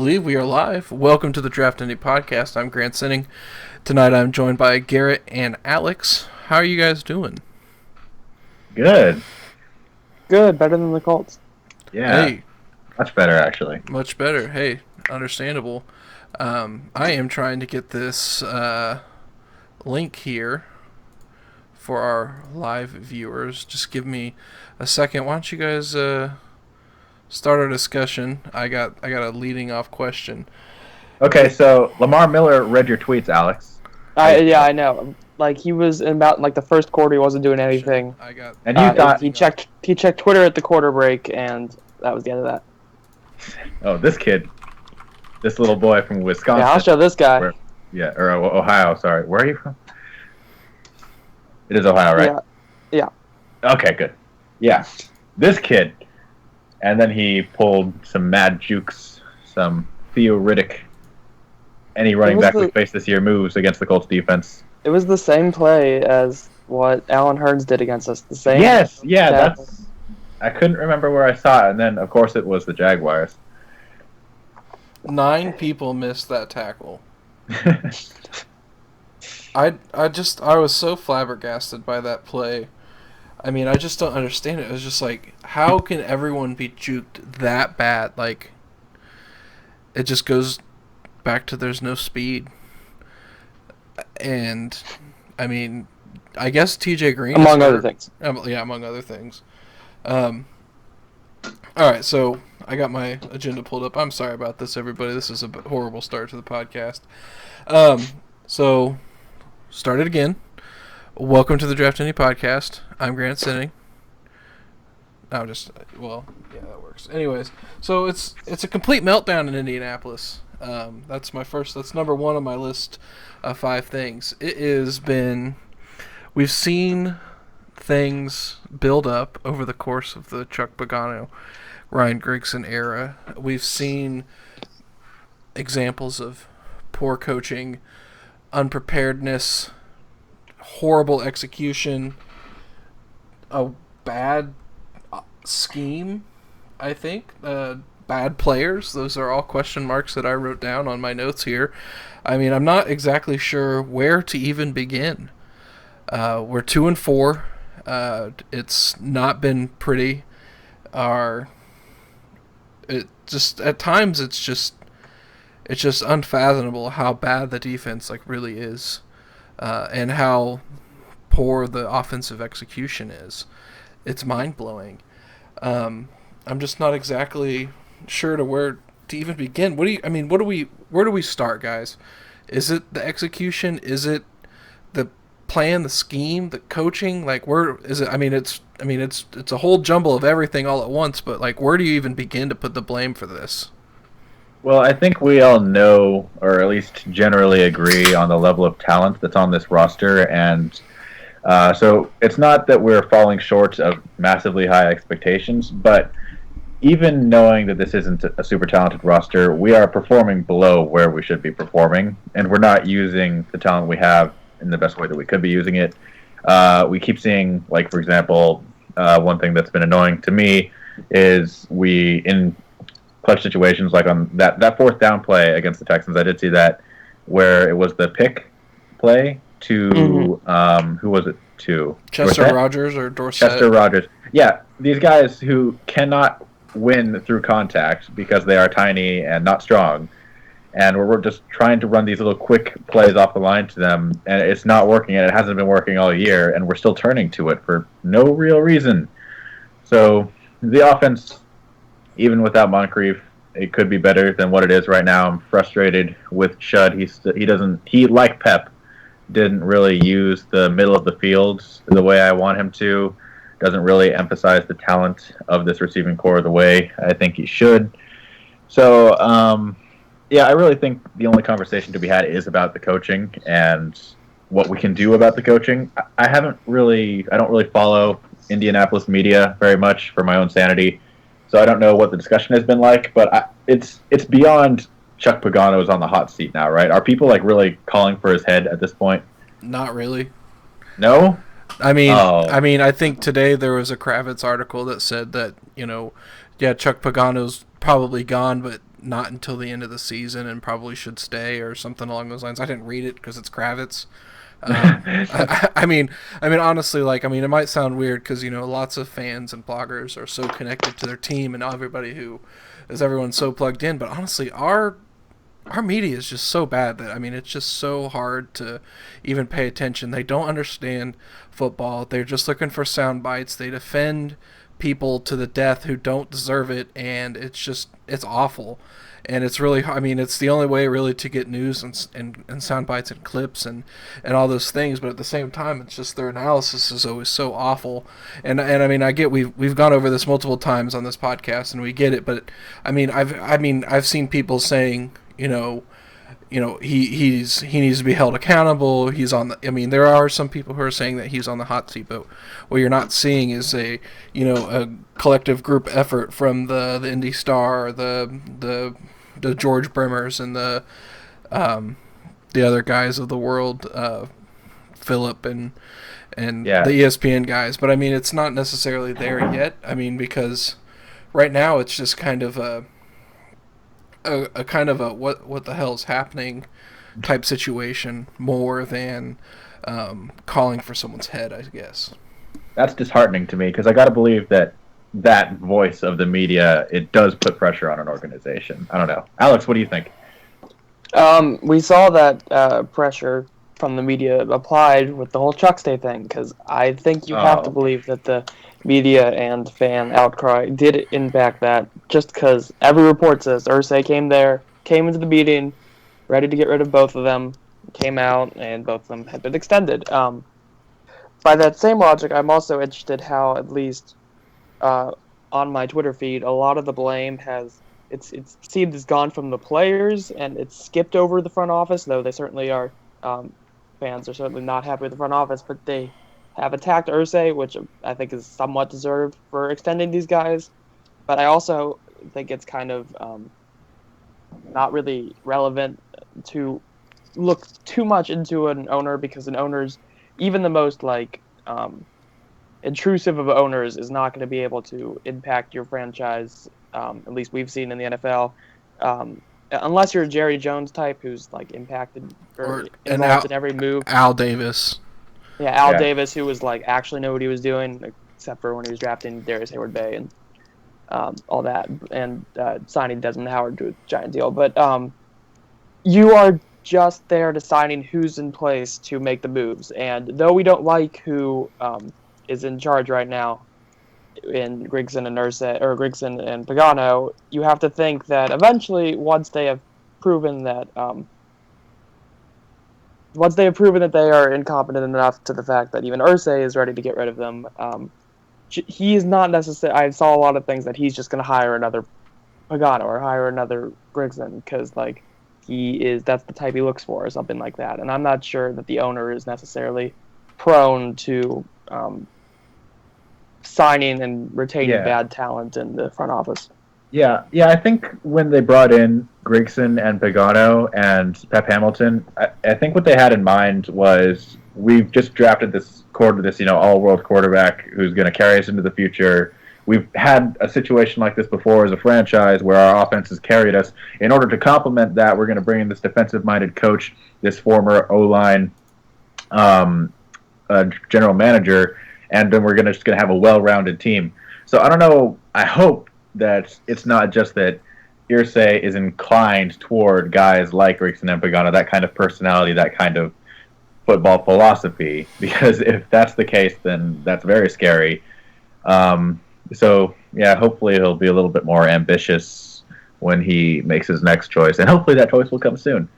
believe we are live. Welcome to the Draft Indie Podcast. I'm Grant Sinning. Tonight I'm joined by Garrett and Alex. How are you guys doing? Good. Good, better than the Colts. Yeah. Hey. Much better, actually. Much better. Hey, understandable. I am trying to get this link here for our live viewers. Just give me a second. Why don't you guys start our discussion? I got a leading off question. Okay, so Lamar Miller read your tweets, Alex. I know. Like, he was in about the first quarter. He wasn't doing anything. And you thought he checked Twitter at the quarter break, and that was the end of that. Oh, this kid, this little boy from Wisconsin. Yeah, I'll show this guy. Or Ohio. Sorry, where are you from? It is Ohio, right? Yeah. Okay, good. Yeah, this kid, and then he pulled some Mad Jukes, some Theo Riddick. Any running back we face this year moves against the Colts defense. It was the same play as what Alan Hearns did against us. The same. Yes, yeah, that's. I couldn't remember where I saw it, and then of course it was the Jaguars. 9 people missed that tackle. I was so flabbergasted by that play. I mean, I just don't understand it. It was just like, how can everyone be juked that bad? Like, it just goes back to there's no speed. And, I mean, I guess TJ Green... Among other things. Yeah, among other things. Alright, so I got my agenda pulled up. I'm sorry about this, everybody. This is a horrible start to the podcast. So, start it again. Welcome to the Draft Indie Podcast. I'm Grant Sinning. Yeah, that works. Anyways, so it's a complete meltdown in Indianapolis. That's number one on my list of 5 things. We've seen things build up over the course of the Chuck Pagano, Ryan Grigson era. We've seen examples of poor coaching, unpreparedness, horrible execution, a bad scheme, I think, bad players. Those are all question marks that I wrote down on my notes here. I mean, I'm not exactly sure where to even begin. We're 2-4. It's not been pretty. At times it's just unfathomable how bad the defense really is, and how poor the offensive execution is. It's mind-blowing. I'm just not exactly sure to where to even begin. Where do we start, guys? Is it the execution? Is it the plan, the scheme, the coaching? Where is it? It's a whole jumble of everything all at once, but where do you even begin to put the blame for this? Well, I think we all know, or at least generally agree, on the level of talent that's on this roster, and so it's not that we're falling short of massively high expectations, but even knowing that this isn't a super talented roster, we are performing below where we should be performing, and we're not using the talent we have in the best way that we could be using it. We keep seeing, for example, one thing that's been annoying to me is in clutch situations, like on that fourth down play against the Texans, I did see that, where it was the pick play to, who was it to? Chester Rogers or Dorsett? Chester Rogers. Yeah, these guys who cannot win through contact because they are tiny and not strong, and we're just trying to run these little quick plays off the line to them, and it's not working, and it hasn't been working all year, and we're still turning to it for no real reason. So the offense, even without Moncrief, it could be better than what it is right now. I'm frustrated with Shud. He like Pep didn't really use the middle of the field the way I want him to. Doesn't really emphasize the talent of this receiving core the way I think he should. So, I really think the only conversation to be had is about the coaching and what we can do about the coaching. I don't really follow Indianapolis media very much for my own sanity, so I don't know what the discussion has been like, but it's beyond Chuck Pagano's on the hot seat now, right? Are people really calling for his head at this point? Not really. No? I think today there was a Kravitz article that said that, Chuck Pagano's probably gone, but not until the end of the season and probably should stay or something along those lines. I didn't read it because it's Kravitz. I mean, honestly, like, I mean, it might sound weird because lots of fans and bloggers are so connected to their team, and everyone's so plugged in. But honestly, our media is just so bad that, I mean, it's just so hard to even pay attention. They don't understand football. They're just looking for sound bites. They defend people to the death who don't deserve it, and it's awful. And it's really, I mean, it's the only way really to get news and sound bites and clips and all those things. But at the same time, it's just their analysis is always so awful. And I mean, I get we've gone over this multiple times on this podcast, and we get it. But I mean, I've seen people saying, he needs to be held accountable. I mean, there are some people who are saying that he's on the hot seat, but what you're not seeing is a collective group effort from the Indy Star, the George Bremers, and the other guys of the world, Philip and Yeah. the ESPN guys. But I mean, it's not necessarily there yet. I mean, because right now it's just kind of a kind of a what the hell's happening type situation more than calling for someone's head, I guess. That's disheartening to me because I got to believe that voice of the media, it does put pressure on an organization. I don't know. Alex, what do you think? We saw that pressure from the media applied with the whole Chuck Stay thing, because I think you have to believe that the media and fan outcry did impact that, just because every report says Irsay came into the meeting, ready to get rid of both of them, came out, and both of them had been extended. By that same logic, I'm also interested how, at least on my Twitter feed, a lot of the blame it's seemed has gone from the players, and it's skipped over the front office, though they certainly are, fans are certainly not happy with the front office, but they have attacked Irsay, which I think is somewhat deserved for extending these guys. But I also think it's kind of not really relevant to look too much into an owner, because an owner's, even the most intrusive of owners, is not going to be able to impact your franchise. At least we've seen in the NFL. Unless you're a Jerry Jones type who's impacted or involved in every move. Al Davis. Yeah, Al Davis, who was actually knew what he was doing, except for when he was drafting Darius Hayward-Bay and all that, and signing Desmond Howard to a giant deal. But you are just there deciding who's in place to make the moves. And though we don't like who is in charge right now in Grigson and Grigson and Pagano, you have to think that eventually, once they have proven that they are incompetent enough to the fact that even Irsay is ready to get rid of them, he is not necessarily. I saw a lot of things that he's just going to hire another Pagano or hire another Grigson, because that's the type he looks for, or something like that. And I'm not sure that the owner is necessarily prone to signing and retaining bad talent in the front office. Yeah. I think when they brought in Grigson and Pagano and Pep Hamilton, I think what they had in mind was, we've just drafted this all-world quarterback who's going to carry us into the future. We've had a situation like this before as a franchise where our offense has carried us. In order to complement that, we're going to bring in this defensive-minded coach, this former O-line general manager, and then we're just going to have a well-rounded team. So I don't know. I hope that it's not just that Irsay is inclined toward guys like Grigson and Pagano, that kind of personality, that kind of football philosophy, because if that's the case, then that's very scary. So, hopefully he'll be a little bit more ambitious when he makes his next choice, and hopefully that choice will come soon.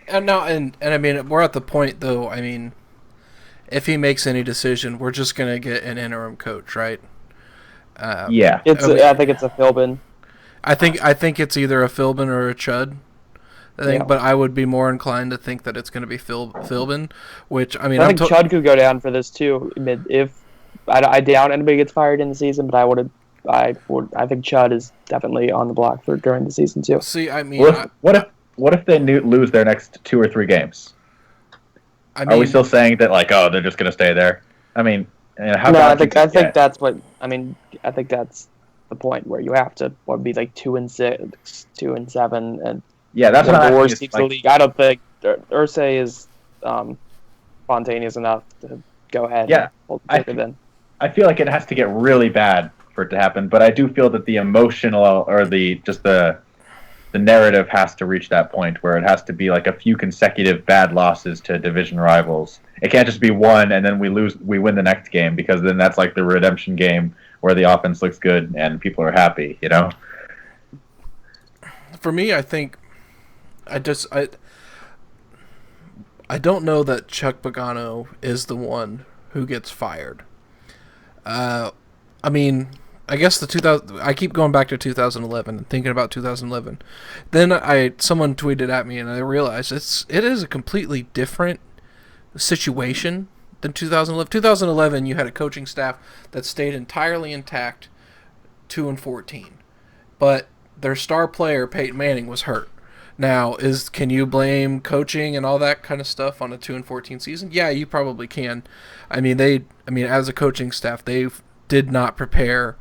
And I mean, we're at the point, though, I mean, if he makes any decision, we're just going to get an interim coach, right? I think it's a Philbin. I think it's either a Philbin or a Chud. But I would be more inclined to think that it's going to be Philbin, which, I mean, I think Chud could go down for this too. If I doubt anybody gets fired in the season, but I think Chud is definitely on the block for during the season too. See, I mean, what if they lose their next 2 or 3 games? Are we still saying that they're just going to stay there? I mean, I think that's the point where you have to be like 2-6, 2-7, and Yeah, that's one what of I'm the asking. worst Is teams in the like, league. I don't think Ursay is spontaneous enough to go ahead yeah, and hold the I, Joker then. I feel like it has to get really bad for it to happen, but I do feel that the emotional or the narrative has to reach that point where it has to be like a few consecutive bad losses to division rivals. It can't just be one and then we win the next game, because then that's like the redemption game where the offense looks good and people are happy, you know? For me, I think I just I don't know that Chuck Pagano is the one who gets fired. I mean, I guess the 2000. I keep going back to 2011 and thinking about 2011. Then someone tweeted at me and I realized it is a completely different situation than 2011. 2011, you had a coaching staff that stayed entirely intact, 2-14, but their star player Peyton Manning was hurt. Now, can you blame coaching and all that kind of stuff on a 2-14 season? Yeah, you probably can. As a coaching staff, they did not prepare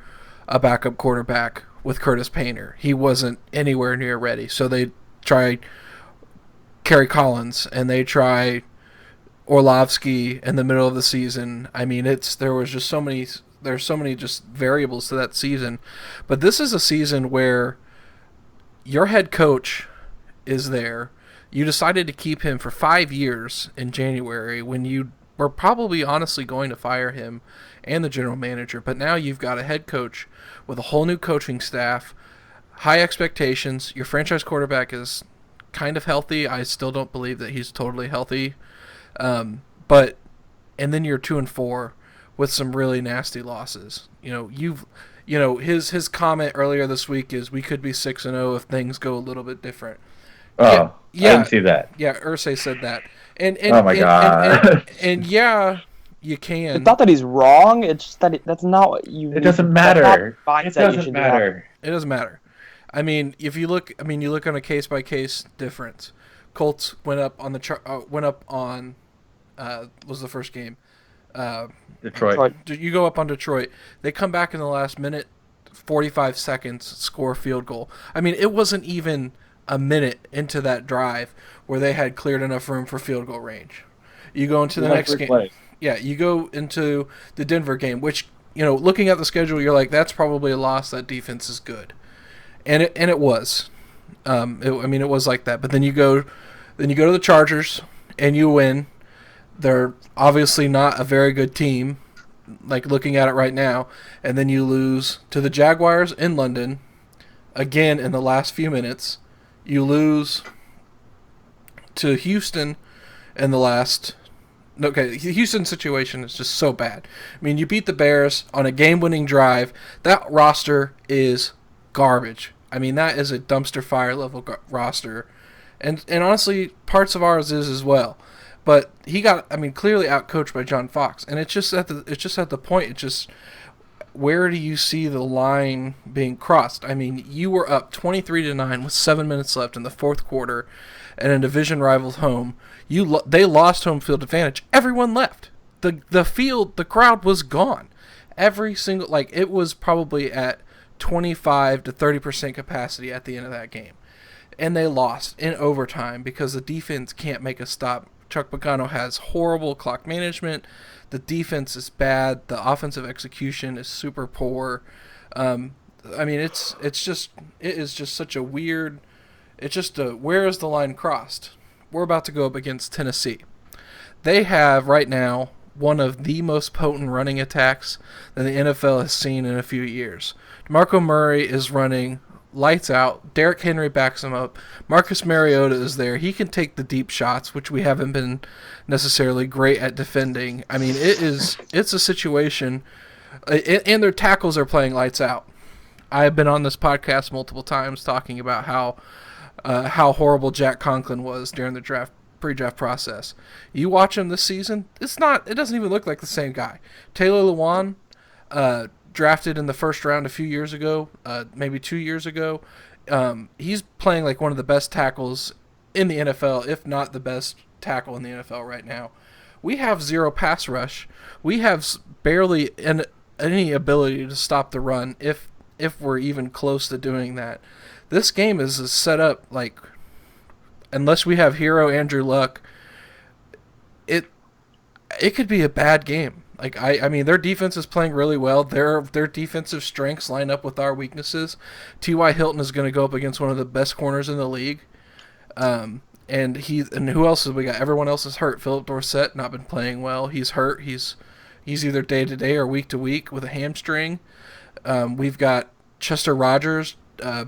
a backup quarterback with Curtis Painter. He wasn't anywhere near ready. So they try Kerry Collins and they try Orlovsky in the middle of the season. There's so many just variables to that season. But this is a season where your head coach is there. You decided to keep him for 5 years in January when you were probably honestly going to fire him and the general manager. But now you've got a head coach with a whole new coaching staff, high expectations. Your franchise quarterback is kind of healthy. I still don't believe that he's totally healthy. But and then you're 2-4 with some really nasty losses. His comment earlier this week is we could be 6-0 if things go a little bit different. Oh, yeah, I didn't see that. Yeah, Ursay said that. And Oh my god. and yeah, you can. It's not that he's wrong. It's just that that's not what you. It doesn't matter. It doesn't matter. It doesn't matter. I mean, if you look, you look on a case by case difference. Colts went up on was the first game. Detroit. You go up on Detroit. They come back in the last minute, 45 seconds, score a field goal. It wasn't even a minute into that drive where they had cleared enough room for field goal range. You go into the next game. Plays. Yeah, you go into the Denver game, which, looking at the schedule, you're like, that's probably a loss. That defense is good. And it was. It was like that. But then you go to the Chargers and you win. They're obviously not a very good team, like looking at it right now. And then you lose to the Jaguars in London, again in the last few minutes. You lose to Houston in the last... Okay, the Houston situation is just so bad. You beat the Bears on a game-winning drive. That roster is garbage. That is a dumpster fire level roster. And honestly, parts of ours is as well. But he got, clearly outcoached by John Fox. And it's just at the point, where do you see the line being crossed? You were up 23-9 with 7 minutes left in the fourth quarter and a division rival's home. They lost home field advantage. Everyone left. The crowd was gone. Every single, it was probably at 25 to 30% capacity at the end of that game. And they lost in overtime because the defense can't make a stop. Chuck Pagano has horrible clock management. The defense is bad. The offensive execution is super poor. It is just such a weird. It's just where is the line crossed? We're about to go up against Tennessee. They have right now one of the most potent running attacks that the NFL has seen in a few years. DeMarco Murray is running lights out. Derrick Henry backs him up. Marcus Mariota is there. He can take the deep shots, which we haven't been necessarily great at defending. It's a situation, and their tackles are playing lights out. I have been on this podcast multiple times talking about how horrible Jack Conklin was during the pre-draft process. You watch him this season, it doesn't even look like the same guy. Taylor Lewan, drafted in the first round a few years ago, maybe 2 years ago. He's playing like one of the best tackles in the NFL, if not the best tackle in the NFL right now. We have zero pass rush. We have barely any ability to stop the run, if if we're even close to doing that. This game is set up like, unless we have hero Andrew Luck, it it could be a bad game. Like I mean, their defense is playing really well. Their defensive strengths line up with our weaknesses. T.Y. Hilton is going to go up against one of the best corners in the league. And who else have we got? Everyone else is hurt. Philip Dorsett not been playing well. He's hurt. He's either day to day or week to week with a hamstring. We've got Chester Rogers.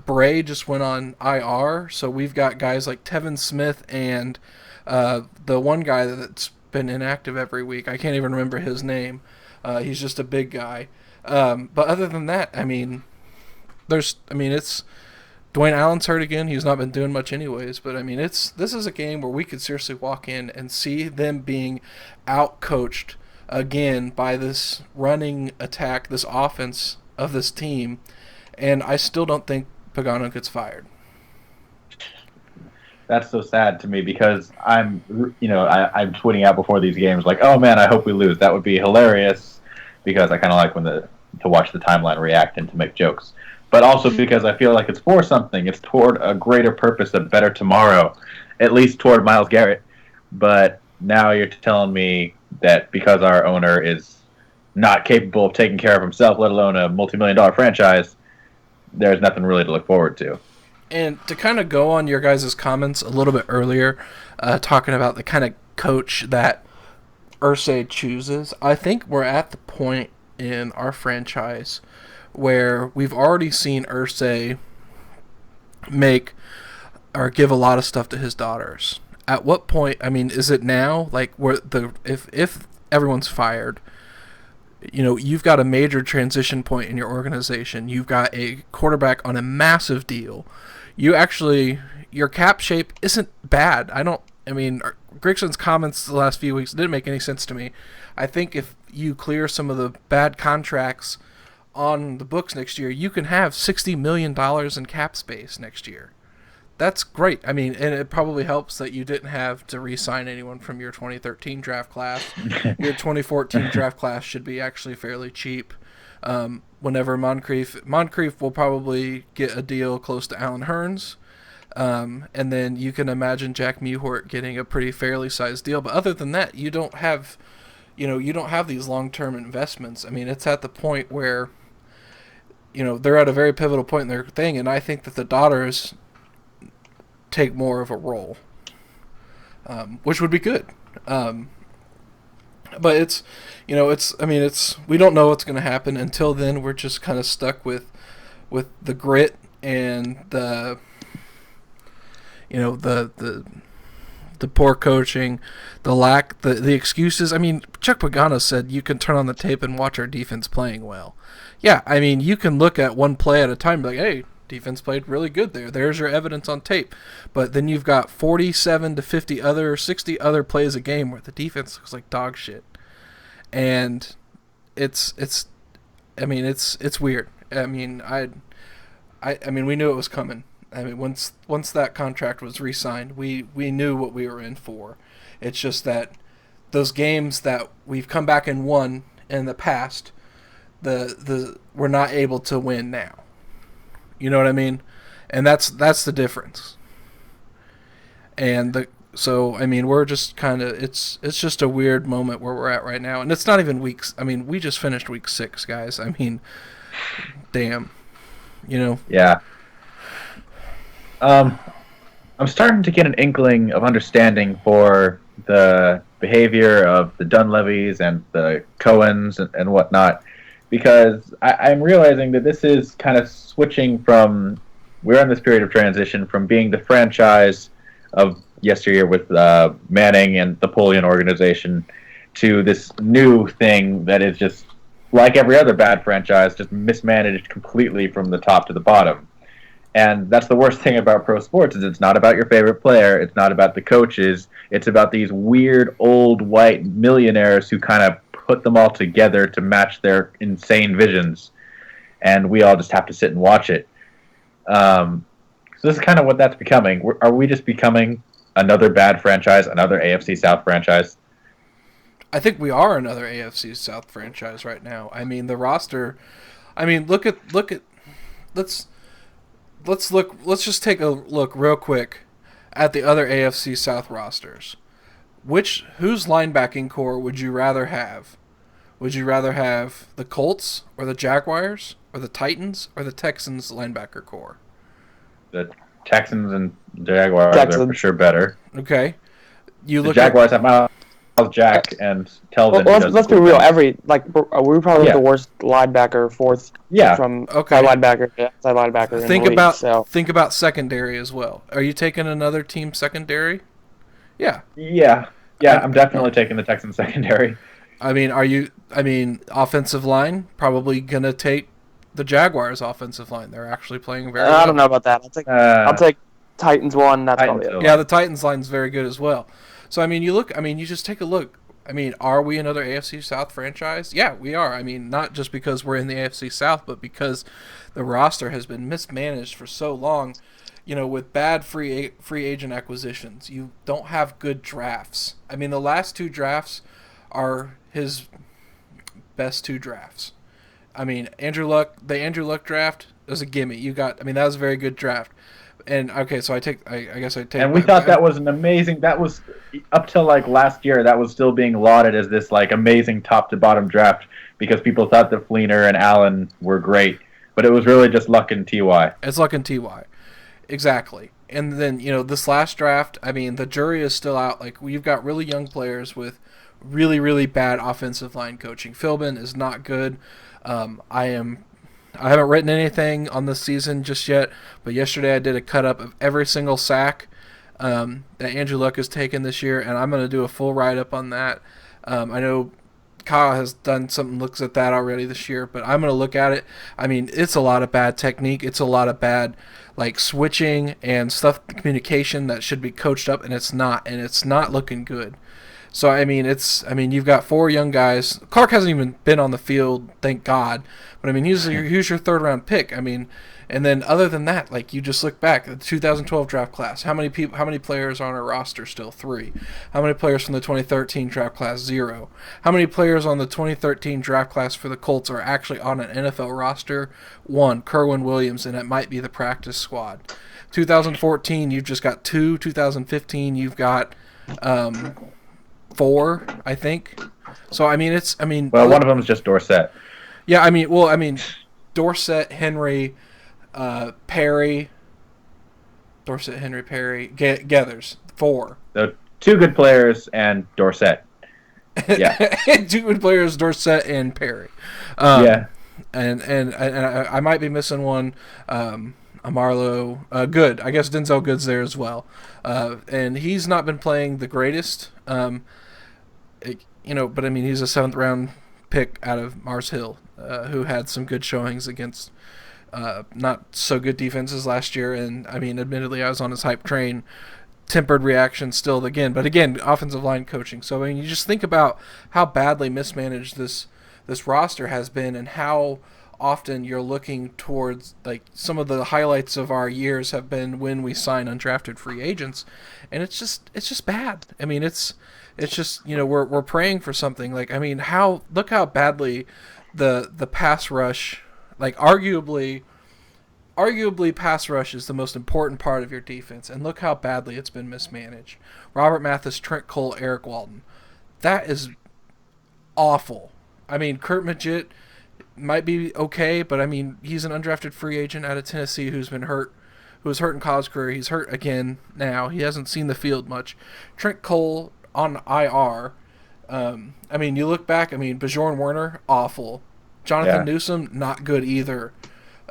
Bray just went on IR, so we've got guys like Tevin Smith and the one guy that's been inactive every week. I can't even remember his name. He's just a big guy. But other than that, I mean, it's Dwayne Allen's hurt again. He's not been doing much anyways. But I mean, this is a game where we could seriously walk in and see them being out-coached again by this running attack, this offense of this team. And I still don't think Pagano gets fired. That's so sad to me because I'm tweeting out before these games like, oh man, I hope we lose. That would be hilarious because I kind of like to watch the timeline react and to make jokes. But also because I feel like it's for something. It's toward a greater purpose, a better tomorrow, at least toward Myles Garrett. But now you're telling me that because our owner is not capable of taking care of himself, let alone a multi-million-dollar franchise, there's nothing really to look forward to. And to kind of go on your guys' comments a little bit earlier, talking about the kind of coach that Irsay chooses, I think we're at the point in our franchise where we've already seen Irsay make or give a lot of stuff to his daughters. At what point, I mean, is it now? Like, where if everyone's fired, you've got a major transition point in your organization. You've got a quarterback on a massive deal. Your cap shape isn't bad. Grigson's comments the last few weeks didn't make any sense to me. I think if you clear some of the bad contracts on the books next year, you can have $60 million in cap space next year. That's great. I mean, and it probably helps that you didn't have to re-sign anyone from your 2013 draft class. Your 2014 draft class should be actually fairly cheap. Whenever Moncrief will probably get a deal close to Allen Hurns. And then you can imagine Jack Mewhort getting a pretty fairly sized deal. But other than that, you don't have these long-term investments. I mean, it's at the point where, they're at a very pivotal point in their thing. And I think that the daughters take more of a role, which would be good. But we don't know what's going to happen. Until then, we're just kind of stuck with the grit and the poor coaching, the excuses. I mean, Chuck Pagano said you can turn on the tape and watch our defense playing well. Yeah, I mean, you can look at one play at a time and be like, hey, defense played really good there. There's your evidence on tape. But then you've got 47 to 60 other plays a game where the defense looks like dog shit. And it's weird. I mean, we knew it was coming. I mean, once that contract was re-signed, we knew what we were in for. It's just that those games that we've come back and won in the past, we're not able to win now. You know what I mean? And that's the difference. And we're just kind of it's just a weird moment where we're at right now, and it's not even weeks. I mean, we just finished week 6, guys. I mean, damn, Yeah. I'm starting to get an inkling of understanding for the behavior of the Dunleavys and the Cohens and whatnot, because I'm realizing that this is kind of switching from, we're in this period of transition from being the franchise of yesteryear with Manning and the Polian organization to this new thing that is just like every other bad franchise, just mismanaged completely from the top to the bottom. And that's the worst thing about pro sports, is it's not about your favorite player, it's not about the coaches, it's about these weird old white millionaires who kind of put them all together to match their insane visions. And we all just have to sit and watch it. So this is kind of what that's becoming. Are we just becoming another bad franchise, another AFC South franchise? I think we are another AFC South franchise right now. I mean, the roster. I mean, look at let's just take a look real quick at the other AFC South rosters. Whose linebacking core would you rather have? Would you rather have the Colts or the Jaguars or the Titans or the Texans linebacker core? The Texans and Jaguars are for sure better. Okay. The Jaguars have Miles Jack and Telvin. Well, let's be real. We're probably the worst linebacker, fourth from side linebacker to outside linebacker. Think about secondary as well. Are you taking another team secondary? Yeah. Yeah, I'm definitely taking the Texans secondary. I mean, offensive line, probably going to take the Jaguars' offensive line. They're actually playing very well. I don't know about that. I'll take Titans one. That's Titans probably it. Yeah, the Titans line's very good as well. So, you just take a look. Are we another AFC South franchise? Yeah, we are. Not just because we're in the AFC South, but because the roster has been mismanaged for so long. With bad free agent acquisitions, you don't have good drafts. The last two drafts are his best two drafts. The Andrew Luck draft was a gimme. That was a very good draft. And okay, so I guess I take. And we thought that was an amazing. That was up till last year. That was still being lauded as this amazing top to bottom draft because people thought that Fleener and Allen were great, but it was really just Luck and Ty. It's Luck and Ty, exactly. And then this last draft. The jury is still out. We've got really young players with really, really bad offensive line coaching. Philbin is not good. I haven't written anything on this season just yet, but yesterday I did a cut-up of every single sack that Andrew Luck has taken this year, and I'm going to do a full write-up on that. I know Kyle has done some looks at that already this year, but I'm going to look at it. It's a lot of bad technique. It's a lot of bad switching and communication that should be coached up, and it's not looking good. So, you've got four young guys. Clark hasn't even been on the field, thank God. But, he's your third-round pick. And then other than that, you just look back at the 2012 draft class. How many players are on our roster still? 3. How many players from the 2013 draft class? 0. How many players on the 2013 draft class for the Colts are actually on an NFL roster? 1, Kerwin Williams, and it might be the practice squad. 2014, you've just got 2. 2015, you've got 4, I think. So one of them is just Dorsett. Yeah, Dorsett, Henry, Perry, Geathers, 4. So 2 good players and Dorsett. Yeah, 2 good players, Dorsett and Perry. And I might be missing one. Amarlo, Good. I guess Denzel Good's there as well. And he's not been playing the greatest. But he's a 7th round pick out of Mars Hill, who had some good showings against not so good defenses last year. And admittedly, I was on his hype train. Tempered reaction still again, but again, offensive line coaching. So you just think about how badly mismanaged this roster has been, and how often you're looking towards some of the highlights of our years have been when we sign undrafted free agents, and it's just bad. It's just we're praying for something. Look how badly the pass rush, arguably pass rush is the most important part of your defense, and look how badly it's been mismanaged. Robert Mathis, Trent Cole, Eric Walton. That is awful. Kurt Magid might be okay, but he's an undrafted free agent out of Tennessee who's been hurt, who was hurt in college career. He's hurt again now. He hasn't seen the field much. Trent Cole on IR. You look back, Bjorn Werner, awful. Jonathan Newsom, not good either.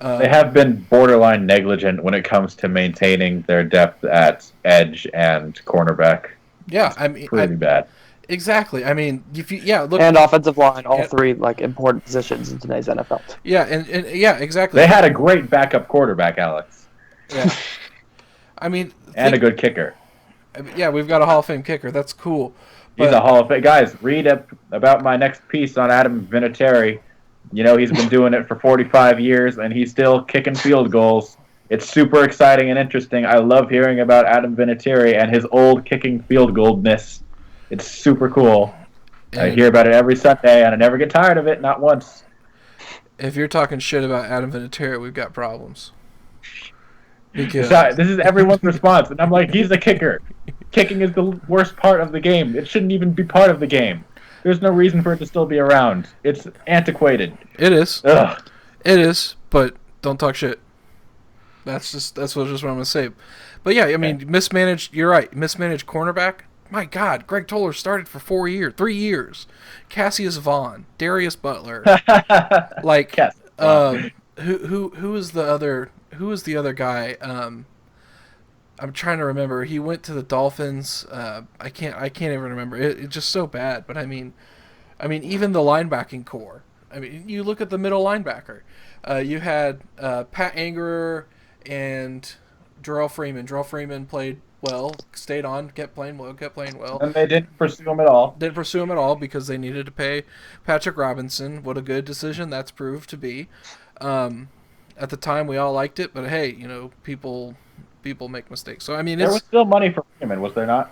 They have been borderline negligent when it comes to maintaining their depth at edge and cornerback. Yeah, pretty bad. Exactly. Look, and offensive line, all 3 important positions in today's NFL. Yeah, and exactly. They had a great backup quarterback, Alex. Yeah. And a good kicker. Yeah, we've got a Hall of Fame kicker. That's cool. He's a Hall of Fame. Guys, read about my next piece on Adam Vinatieri. He's been doing it for 45 years, and he's still kicking field goals. It's super exciting and interesting. I love hearing about Adam Vinatieri and his old kicking field goalness. It's super cool. I hear about it every Sunday, and I never get tired of it, not once. If you're talking shit about Adam Vinatieri, we've got problems. Because This is everyone's response, and I'm like, he's the kicker. Kicking is the worst part of the game. It shouldn't even be part of the game. There's no reason for it to still be around. It's antiquated. it is. Ugh. It is, but don't talk shit. That's what I'm gonna say. But yeah, I mean, mismanaged. You're right. Mismanaged cornerback. My God, Greg Toller started for 3 years. Cassius Vaughn, Darius Butler, like, Yes. who is the other? Who is the other guy? I'm trying to remember. He went to the Dolphins. I can't even remember. It's just so bad. But I mean, even the linebacking core. I mean, you look at the middle linebacker. You had Pat Angerer and Jarrell Freeman. Jarrell Freeman played well, stayed on, kept playing well. And they didn't pursue him at all. Didn't pursue him at all because they needed to pay Patrick Robinson. What a good decision that's proved to be. At the time, we all liked it, but hey, people make mistakes. So I mean, There was still money for Freeman, was there not?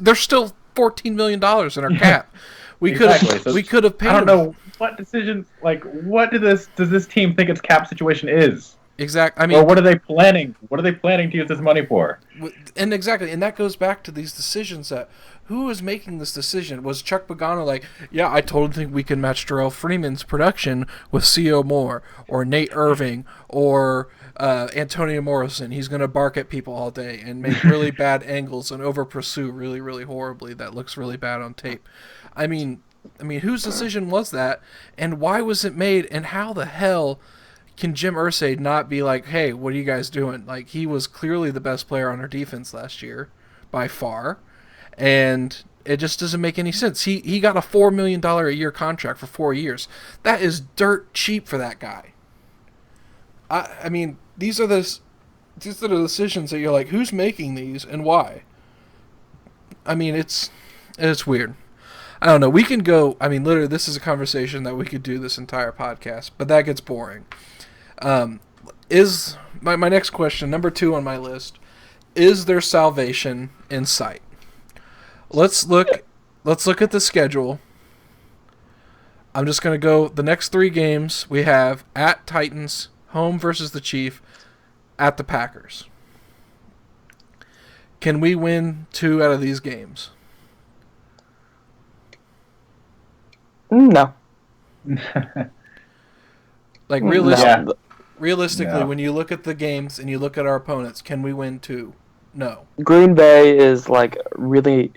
there's still $14 million in our cap. We Exactly. could have paid I don't him. know what decisions. Like, what does this team think its cap situation is? Exactly. I mean, Or what are they planning? What are they planning to use this money for? and that goes back to these decisions. That who is making this decision? Was Chuck Pagano like, yeah, I totally think we can match Jarrell Freeman's production with C.O. Moore or Nate Irving or Antonio Morrison. He's going to bark at people all day and make really bad angles and over pursue really, really horribly. That looks really bad on tape. I mean, whose decision was that, and why was it made, and how the hell can Jim Irsay not be like, hey, what are you guys doing? Like, he was clearly the best player on our defense last year, by far, and it just doesn't make any sense. He got a $4 million a year contract for 4 years. That is dirt cheap for that guy. I mean, these are the decisions that you're like, who's making these and why? I mean, it's weird. I don't know. We can go. I mean, literally, this is a conversation that we could do this entire podcast, but that gets boring. Is my next question, number 2 on my list, is there salvation in sight? Let's look at the schedule. I'm just going to go the next 3 games we have: at Titans, home versus the Chief, at the Packers. Can we win 2 out of these games? No. Like, No. realistically, No. when you look at the games and you look at our opponents, can we win 2? No. Green Bay is like really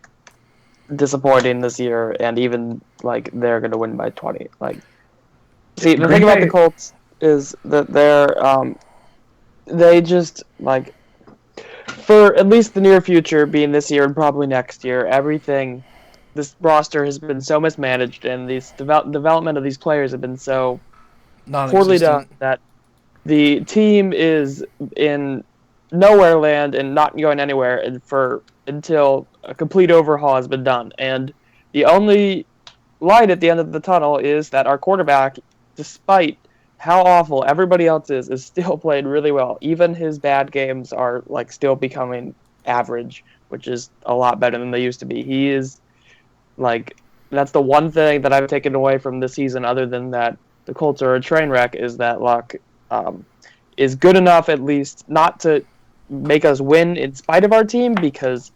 disappointing this year, and even like they're gonna win by 20. Like, see, the Green thing about Bay- the Colts is that they just like, for at least the near future, being this year and probably next year, this roster has been so mismanaged, and these development of these players have been so poorly done that the team is in nowhere land and not going anywhere until a complete overhaul has been done. And the only light at the end of the tunnel is that our quarterback, despite how awful everybody else is still playing really well. Even his bad games are like still becoming average, which is a lot better than they used to be. He is like, that's the one thing that I've taken away from this season, other than that the Colts are a train wreck, is that Luck is good enough at least not to make us win in spite of our team, because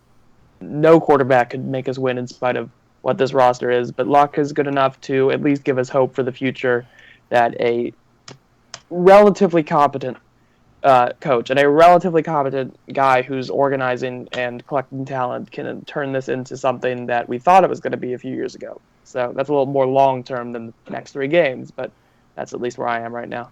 no quarterback could make us win in spite of what this roster is. But Luck is good enough to at least give us hope for the future that a relatively competent coach and a relatively competent guy who's organizing and collecting talent can turn this into something that we thought it was going to be a few years ago. So that's a little more long-term than the next 3 games, but that's at least where I am right now.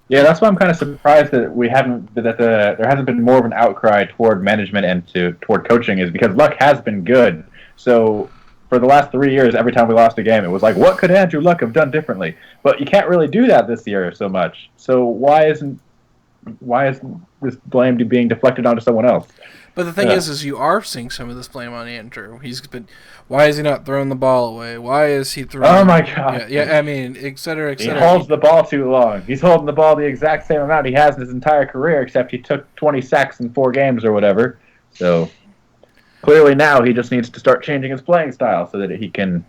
Yeah, that's why I'm kind of surprised that there hasn't been more of an outcry toward management and toward coaching, is because Luck has been good. So for the last 3 years, every time we lost a game, it was like, what could Andrew Luck have done differently? But you can't really do that this year so much. So why isn't this blame being deflected onto someone else? But the thing is you are seeing some of this blame on Andrew. Why is he not throwing the ball away? Why is he throwing? Oh my God! Yeah. I mean, et cetera, et He cetera. holds the ball too long. He's holding the ball the exact same amount he has in his entire career, except he took 20 sacks in 4 games or whatever. So clearly now he just needs to start changing his playing style so that he can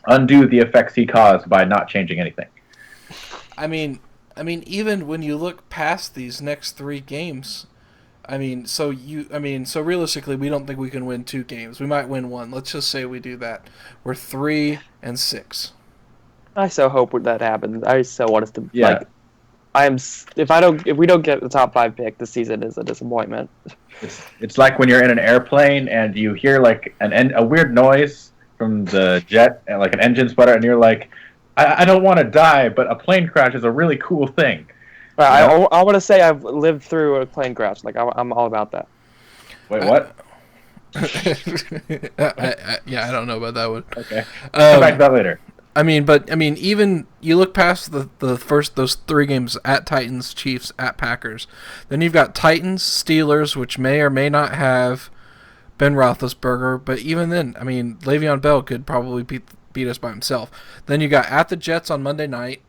undo the effects he caused by not changing anything. I mean, even when you look past these next 3 games, so realistically, we don't think we can win 2 games. We might win one. Let's just say we do that. We're 3-6. I so hope that happens. I so want us to Yeah. if we don't get the top 5 pick, this season is a disappointment. It's like when you're in an airplane and you hear like a weird noise from the jet, like an engine sputter, and you're like, I don't want to die, but a plane crash is a really cool thing. I want to say I've lived through a plane crash. Like I'm all about that. Wait, what? Yeah, I don't know about that one. Okay. Come back to that later. Even you look past the first those 3 games at Titans, Chiefs, at Packers, then you've got Titans, Steelers, which may or may not have Ben Roethlisberger, but even then, Le'Veon Bell could probably beat us by himself. Then you got at the Jets on Monday night.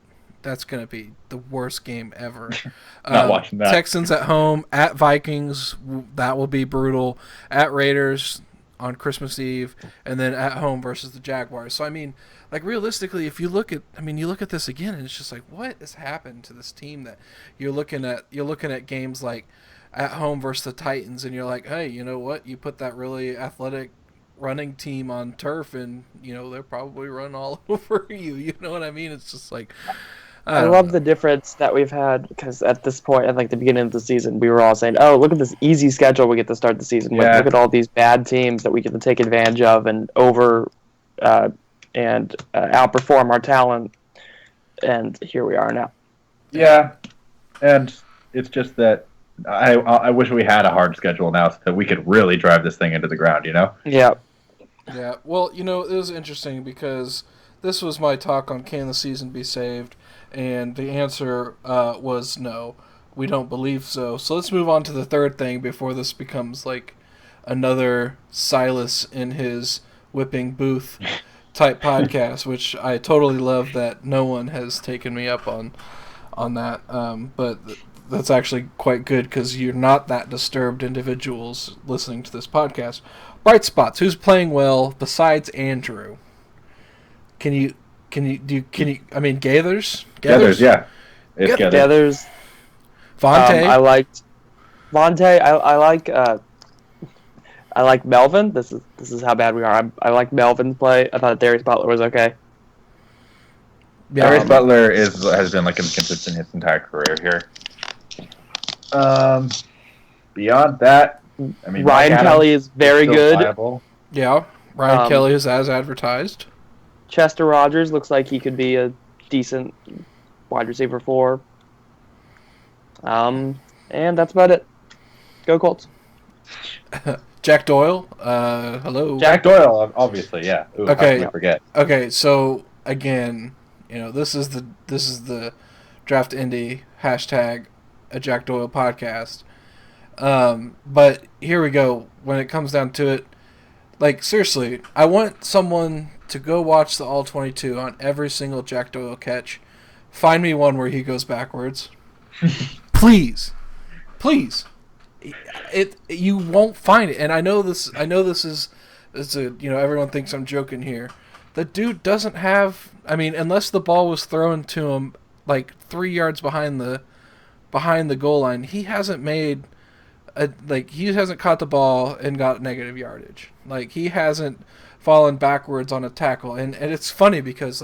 That's gonna be the worst game ever. Not watching that. Texans at home, at Vikings, that will be brutal. At Raiders on Christmas Eve, and then at home versus the Jaguars. So realistically, if you look at this again, and it's just like, what has happened to this team that you're looking at games like at home versus the Titans, and you're like, hey, you know what? You put that really athletic running team on turf, and they'll probably run all over you. You know what I mean? It's just like. I love the difference that we've had, because at this point, at the beginning of the season, we were all saying, "Oh, look at this easy schedule we get to start the season with. Yeah. Look at all these bad teams that we get to take advantage of and outperform our talent." And here we are now. Yeah, and it's just that I wish we had a hard schedule now so that we could really drive this thing into the ground. Yeah. Yeah. Well, it was interesting because this was my talk on can the season be saved. And the answer was no. We don't believe so. So let's move on to the third thing before this becomes like another Silas in his whipping booth type podcast, which I totally love that no one has taken me up on that. But that's actually quite good because you're not that disturbed individuals listening to this podcast. Bright spots. Who's playing well besides Andrew? Gathers? Gathers, yeah. It's Gathers. Gathers. Vontae? I liked Vontae. I like Melvin. This is how bad we are. I like Melvin's play. I thought Darius Butler was okay. Yeah, Darius Butler has been like inconsistent his entire career here. Beyond that, Ryan Kelly is very good. Viable. Yeah, Ryan Kelly is as advertised. Chester Rogers looks like he could be a decent wide receiver 4. And that's about it. Go Colts. Jack Doyle. Hello. Jack Doyle, obviously, yeah. Ooh, Okay. How can we forget? Okay, so again, this is the Draft Indy hashtag a Jack Doyle podcast. But here we go. When it comes down to it, seriously, I want someone to go watch the All 22 on every single Jack Doyle catch. Find me one where he goes backwards. Please. You won't find it. And I know this is everyone thinks I'm joking here. The dude doesn't have, unless the ball was thrown to him 3 yards behind the goal line, he hasn't made he hasn't caught the ball and got negative yardage. He hasn't fallen backwards on a tackle. And it's funny because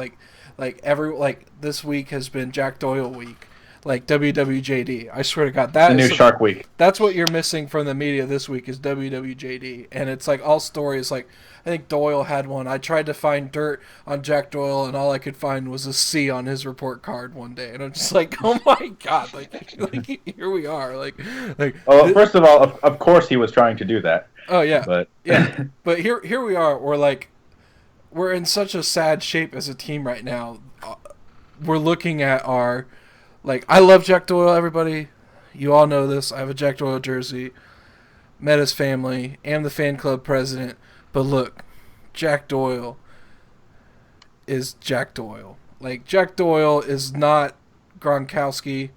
this week has been Jack Doyle week. WWJD. I swear to God, the new Shark Week. That's what you're missing from the media this week is WWJD. And it's all stories I think Doyle had one. I tried to find dirt on Jack Doyle, and all I could find was a C on his report card one day. And I'm just oh my God, here we are. First of all, of course he was trying to do that. Oh yeah, but yeah. But here we are. We're in such a sad shape as a team right now. We're looking at our I love Jack Doyle. Everybody, you all know this. I have a Jack Doyle jersey. Met his family. Am the fan club president. But look, Jack Doyle is Jack Doyle. Jack Doyle is not Gronkowski.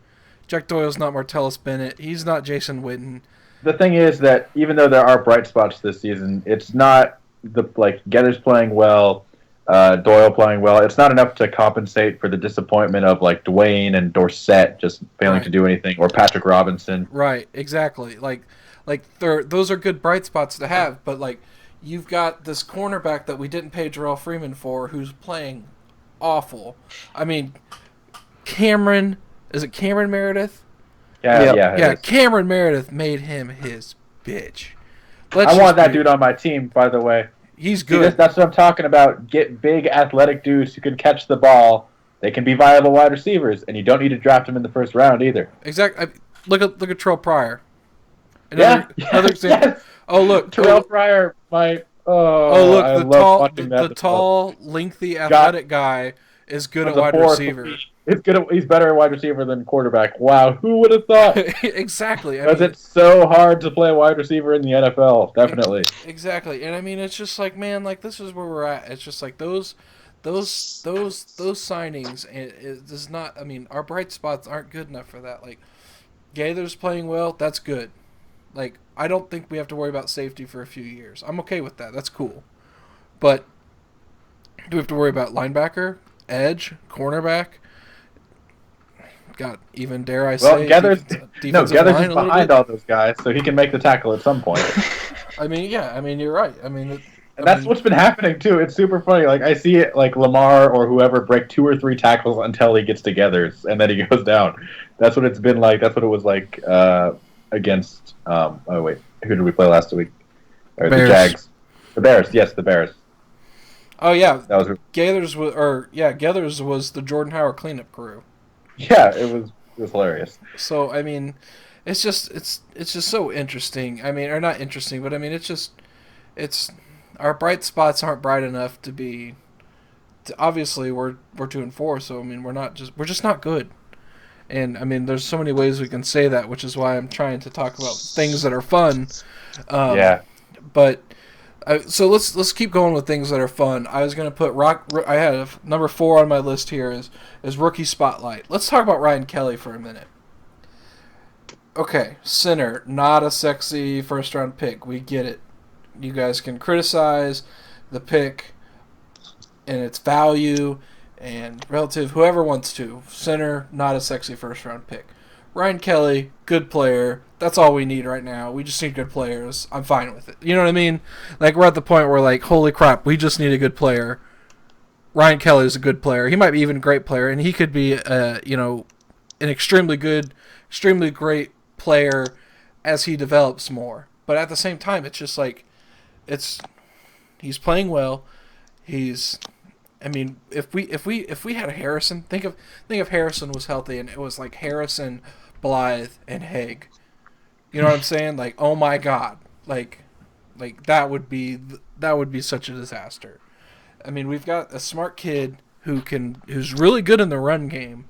Jack Doyle is not Martellus Bennett. He's not Jason Witten. The thing is that even though there are bright spots this season, it's not Getter's playing well. Doyle playing well. It's not enough to compensate for the disappointment of like Dwayne and Dorsett just failing to do anything, or Patrick Robinson. Right, exactly. Those are good bright spots to have, but like you've got this cornerback that we didn't pay Jarrell Freeman for, who's playing awful. I mean, is it Cameron Meredith? Yeah. Cameron Meredith made him his bitch. I want that dude on my team, by the way. He's good. That's what I'm talking about. Get big, athletic dudes who can catch the ball. They can be viable wide receivers, and you don't need to draft them in the first round either. Exactly. Look at Terrell Pryor. Another example. Yes. Oh look, Terrell Pryor. The tall, lengthy, athletic guy is good at wide receiver. He's better at wide receiver than quarterback. Wow, who would have thought? Exactly. Because it's so hard to play wide receiver in the NFL. Definitely. Exactly, and I mean, it's just like, man, like this is where we're at. It's just like those signings. It does not. I mean, our bright spots aren't good enough for that. Like, Gaither's playing well. That's good. Like, I don't think we have to worry about safety for a few years. I'm okay with that. That's cool. But do we have to worry about linebacker, edge, cornerback? God, even dare I say, Gaither's line behind all those guys, so he can make the tackle at some point. I mean, yeah. I mean, you're right. I mean, that's what's been happening too. It's super funny. Like I see it, like Lamar or whoever break 2 or 3 tackles until he gets together, and then he goes down. That's what it's been like. That's what it was like against. Who did we play last week? Or the Jags. The Bears. Yes, the Bears. Oh yeah, that was Gaither's was the Jordan Howard cleanup crew. Yeah, it was hilarious. So I mean, it's just so interesting. I mean, or not interesting, but I mean, it's our bright spots aren't bright enough to be. Obviously, we're 2-4, so I mean, we're just not good. And I mean, there's so many ways we can say that, which is why I'm trying to talk about things that are fun. But so let's keep going with things that are fun. I was gonna put I have number 4 on my list here is rookie spotlight. Let's talk about Ryan Kelly for a minute. Okay, center, not a sexy first round pick. We get it. You guys can criticize the pick and its value and relative, whoever wants to. Center, not a sexy first round pick. Ryan Kelly, good player. That's all we need right now. We just need good players. I'm fine with it. You know what I mean? Like, we're at the point where, like, holy crap, we just need a good player. Ryan Kelly is a good player. He might be even a great player, and he could be, an extremely good, extremely great player as he develops more. But at the same time, it's just like, he's playing well. I mean, if we had a Harrison, think if Harrison was healthy and it was like Harrison, Blythe, and Haig. You know what I'm saying? Like, oh my God, like that would be such a disaster. I mean, we've got a smart kid who's really good in the run game.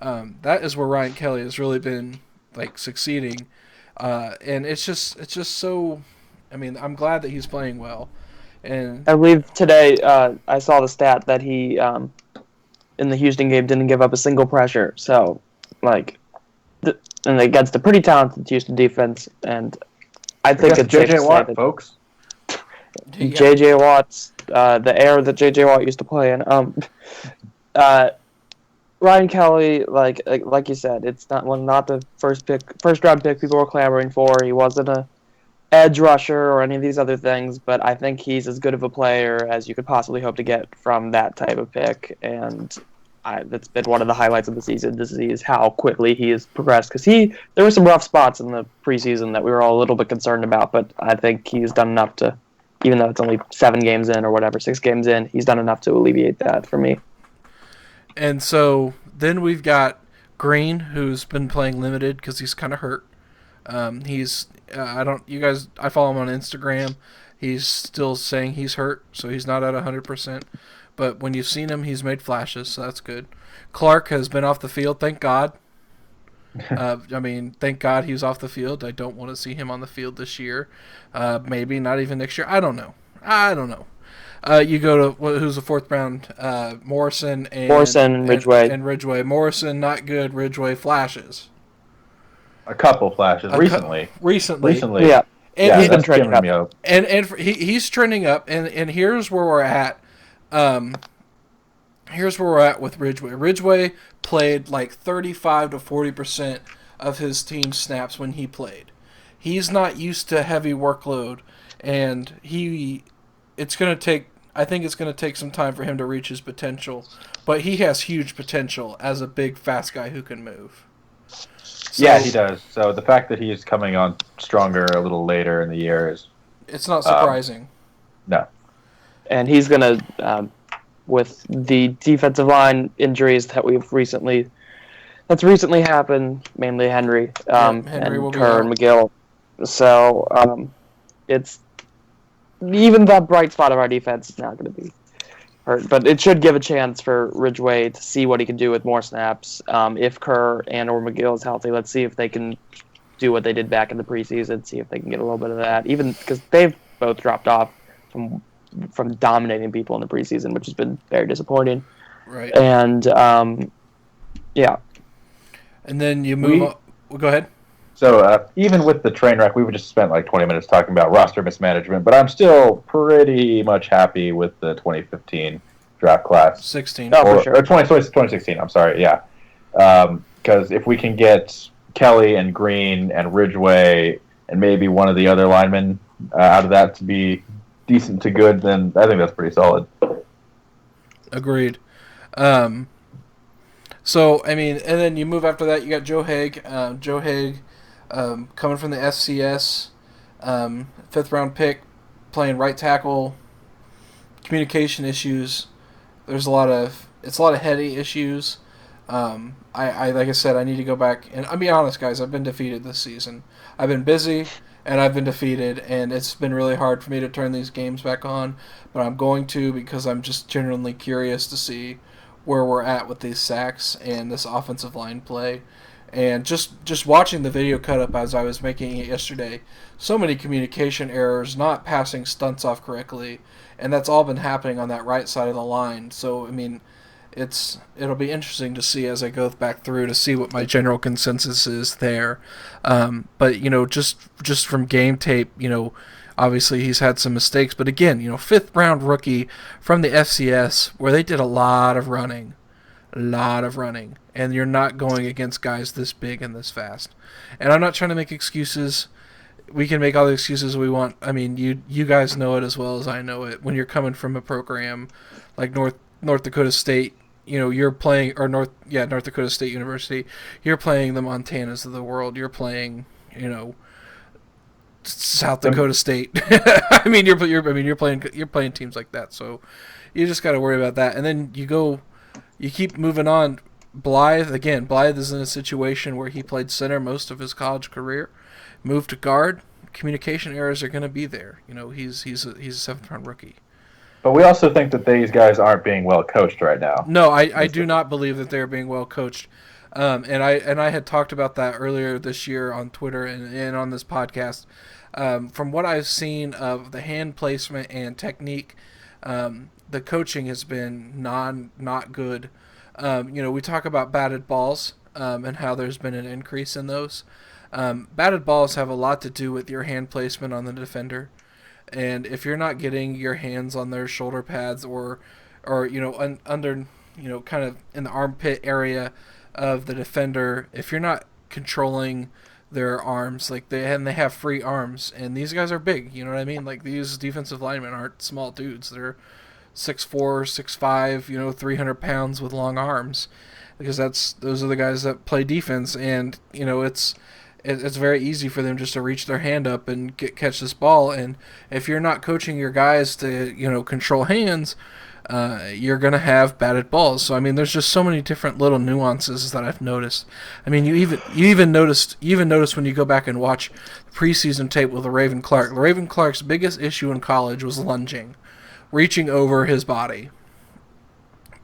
That is where Ryan Kelly has really been like succeeding, and it's just so. I mean, I'm glad that he's playing well. And I believe today I saw the stat that he in the Houston game didn't give up a single pressure. So, like, and against a pretty talented Houston defense, and I think it's J.J. Watt, folks. J.J. Watt's the era that J.J. Watt used to play in. Ryan Kelly, like you said, it's not the first round pick people were clamoring for. He wasn't a edge rusher or any of these other things, but I think he's as good of a player as you could possibly hope to get from that type of pick, and that's been one of the highlights of the season to see is how quickly he has progressed, because there were some rough spots in the preseason that we were all a little bit concerned about, but I think he's done enough to, even though it's only 7 games in or whatever, 6 games in, he's done enough to alleviate that for me. And so then we've got Green, who's been playing limited because he's kind of hurt. I follow him on Instagram. He's still saying he's hurt, so he's not at 100%. But when you've seen him, he's made flashes, so that's good. Clark has been off the field, thank God. Thank God he's off the field. I don't want to see him on the field this year. Maybe not even next year. I don't know. You go to who's the 4th round? Morrison and Ridgeway. And Ridgeway. Morrison, not good. Ridgeway, flashes. A couple flashes recently. Recently, yeah. And he's been trending up. And he's trending up. And here's where we're at. Here's where we're at with Ridgeway. Ridgeway played like 35 to 40% of his team's snaps when he played. He's not used to heavy workload, and it's going to take. I think it's going to take some time for him to reach his potential, but he has huge potential as a big, fast guy who can move. So, yeah, he does. So the fact that he's coming on stronger a little later in the year is it's not surprising. No. And he's going to, with the defensive line injuries that's recently happened, mainly Henry, Henry and Kerr and McGill. So it's even the bright spot of our defense is not going to be hurt, but it should give a chance for Ridgeway to see what he can do with more snaps. If Kerr and or McGill is healthy, let's see if they can do what they did back in the preseason. See if they can get a little bit of that, even because they've both dropped off from dominating people in the preseason, which has been very disappointing. Right. And yeah. And then you move on. Well, go ahead. So even with the train wreck, we've just spent like 20 minutes talking about roster mismanagement, but I'm still pretty much happy with the 2015 draft class. 16. Oh, for sure. Or 2016, I'm sorry, yeah. Because if we can get Kelly and Green and Ridgeway and maybe one of the other linemen out of that to be decent to good, then I think that's pretty solid. Agreed. So, I mean, and then you move after that, you got Joe Haig. Joe Haig coming from the FCS, 5th round pick, playing right tackle, communication issues. It's a lot of heady issues. I like I said, I need to go back and I'll be honest, guys. I've been defeated this season. I've been busy and I've been defeated, and it's been really hard for me to turn these games back on. But I'm going to, because I'm just genuinely curious to see where we're at with these sacks and this offensive line play. And just watching the video cut up as I was making it yesterday, so many communication errors, not passing stunts off correctly, and that's all been happening on that right side of the line. So, I mean, it'll be interesting to see as I go back through to see what my general consensus is there. But, just from game tape, obviously he's had some mistakes. But again, 5th round rookie from the FCS where they did a lot of running. And you're not going against guys this big and this fast. And I'm not trying to make excuses. We can make all the excuses we want. I mean, you guys know it as well as I know it. When you're coming from a program like North Dakota State, you're playing, or North Dakota State University, you're playing the Montanas of the world. You're playing, South Dakota State. I mean, you're playing teams like that. So you just got to worry about that. And then you keep moving on. Blythe is in a situation where he played center most of his college career, moved to guard. Communication errors are going to be there. He's a 7th round rookie. But we also think that these guys aren't being well coached right now. No, I do not believe that they're being well coached. And I had talked about that earlier this year on Twitter and on this podcast. From what I've seen of the hand placement and technique, the coaching has been not good. We talk about batted balls and how there's been an increase in those. Batted balls have a lot to do with your hand placement on the defender. And if you're not getting your hands on their shoulder pads or under, kind of in the armpit area of the defender, if you're not controlling their arms, like they have free arms, and these guys are big, you know what I mean? Like, these defensive linemen aren't small dudes. They're 6'4", 6'5", 300 pounds with long arms, because those are the guys that play defense, and it's very easy for them just to reach their hand up and catch this ball. And if you're not coaching your guys to control hands, you're gonna have batted balls. So I mean, there's just so many different little nuances that I've noticed. I mean, you even notice when you go back and watch preseason tape with Raven Clark. Raven Clark's biggest issue in college was lunging, reaching over his body.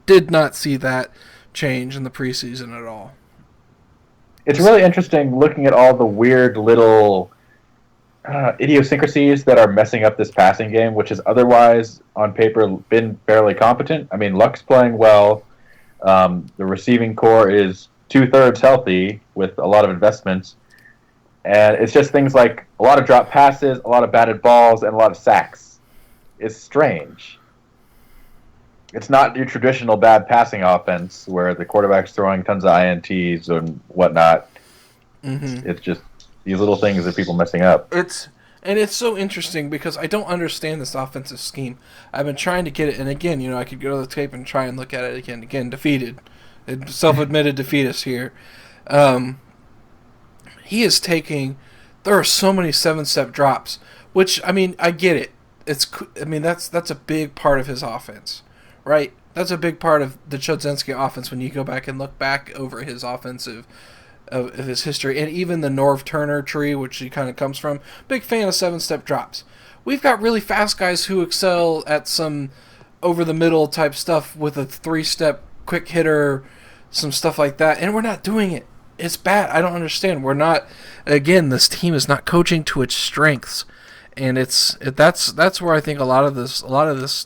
Did not see that change in the preseason at all. It's really interesting looking at all the weird little idiosyncrasies that are messing up this passing game, which has otherwise, on paper, been fairly competent. I mean, Luck's playing well. The receiving core is 2/3 healthy with a lot of investments. And it's just things like a lot of drop passes, a lot of batted balls, and a lot of sacks. It's strange. it's not your traditional bad passing offense where the quarterback's throwing tons of ints and whatnot. It's just these little things that people messing up. It's so interesting because I don't understand this offensive scheme. I've been trying to get it, and again, I could go to the tape and try and look at it again. Again, defeated, self-admitted defeatist here. He is taking. There are so many 7-step drops, which I get it. That's a big part of his offense, right? That's a big part of the Chodzinski offense when you go back and look back over his offensive of his history, and even the Norv Turner tree, which he kind of comes from. Big fan of 7-step drops. We've got really fast guys who excel at some over-the-middle type stuff with a 3-step quick hitter, some stuff like that, and we're not doing it. It's bad. I don't understand. We're not. Again, this team is not coaching to its strengths, and that's where I think a lot of this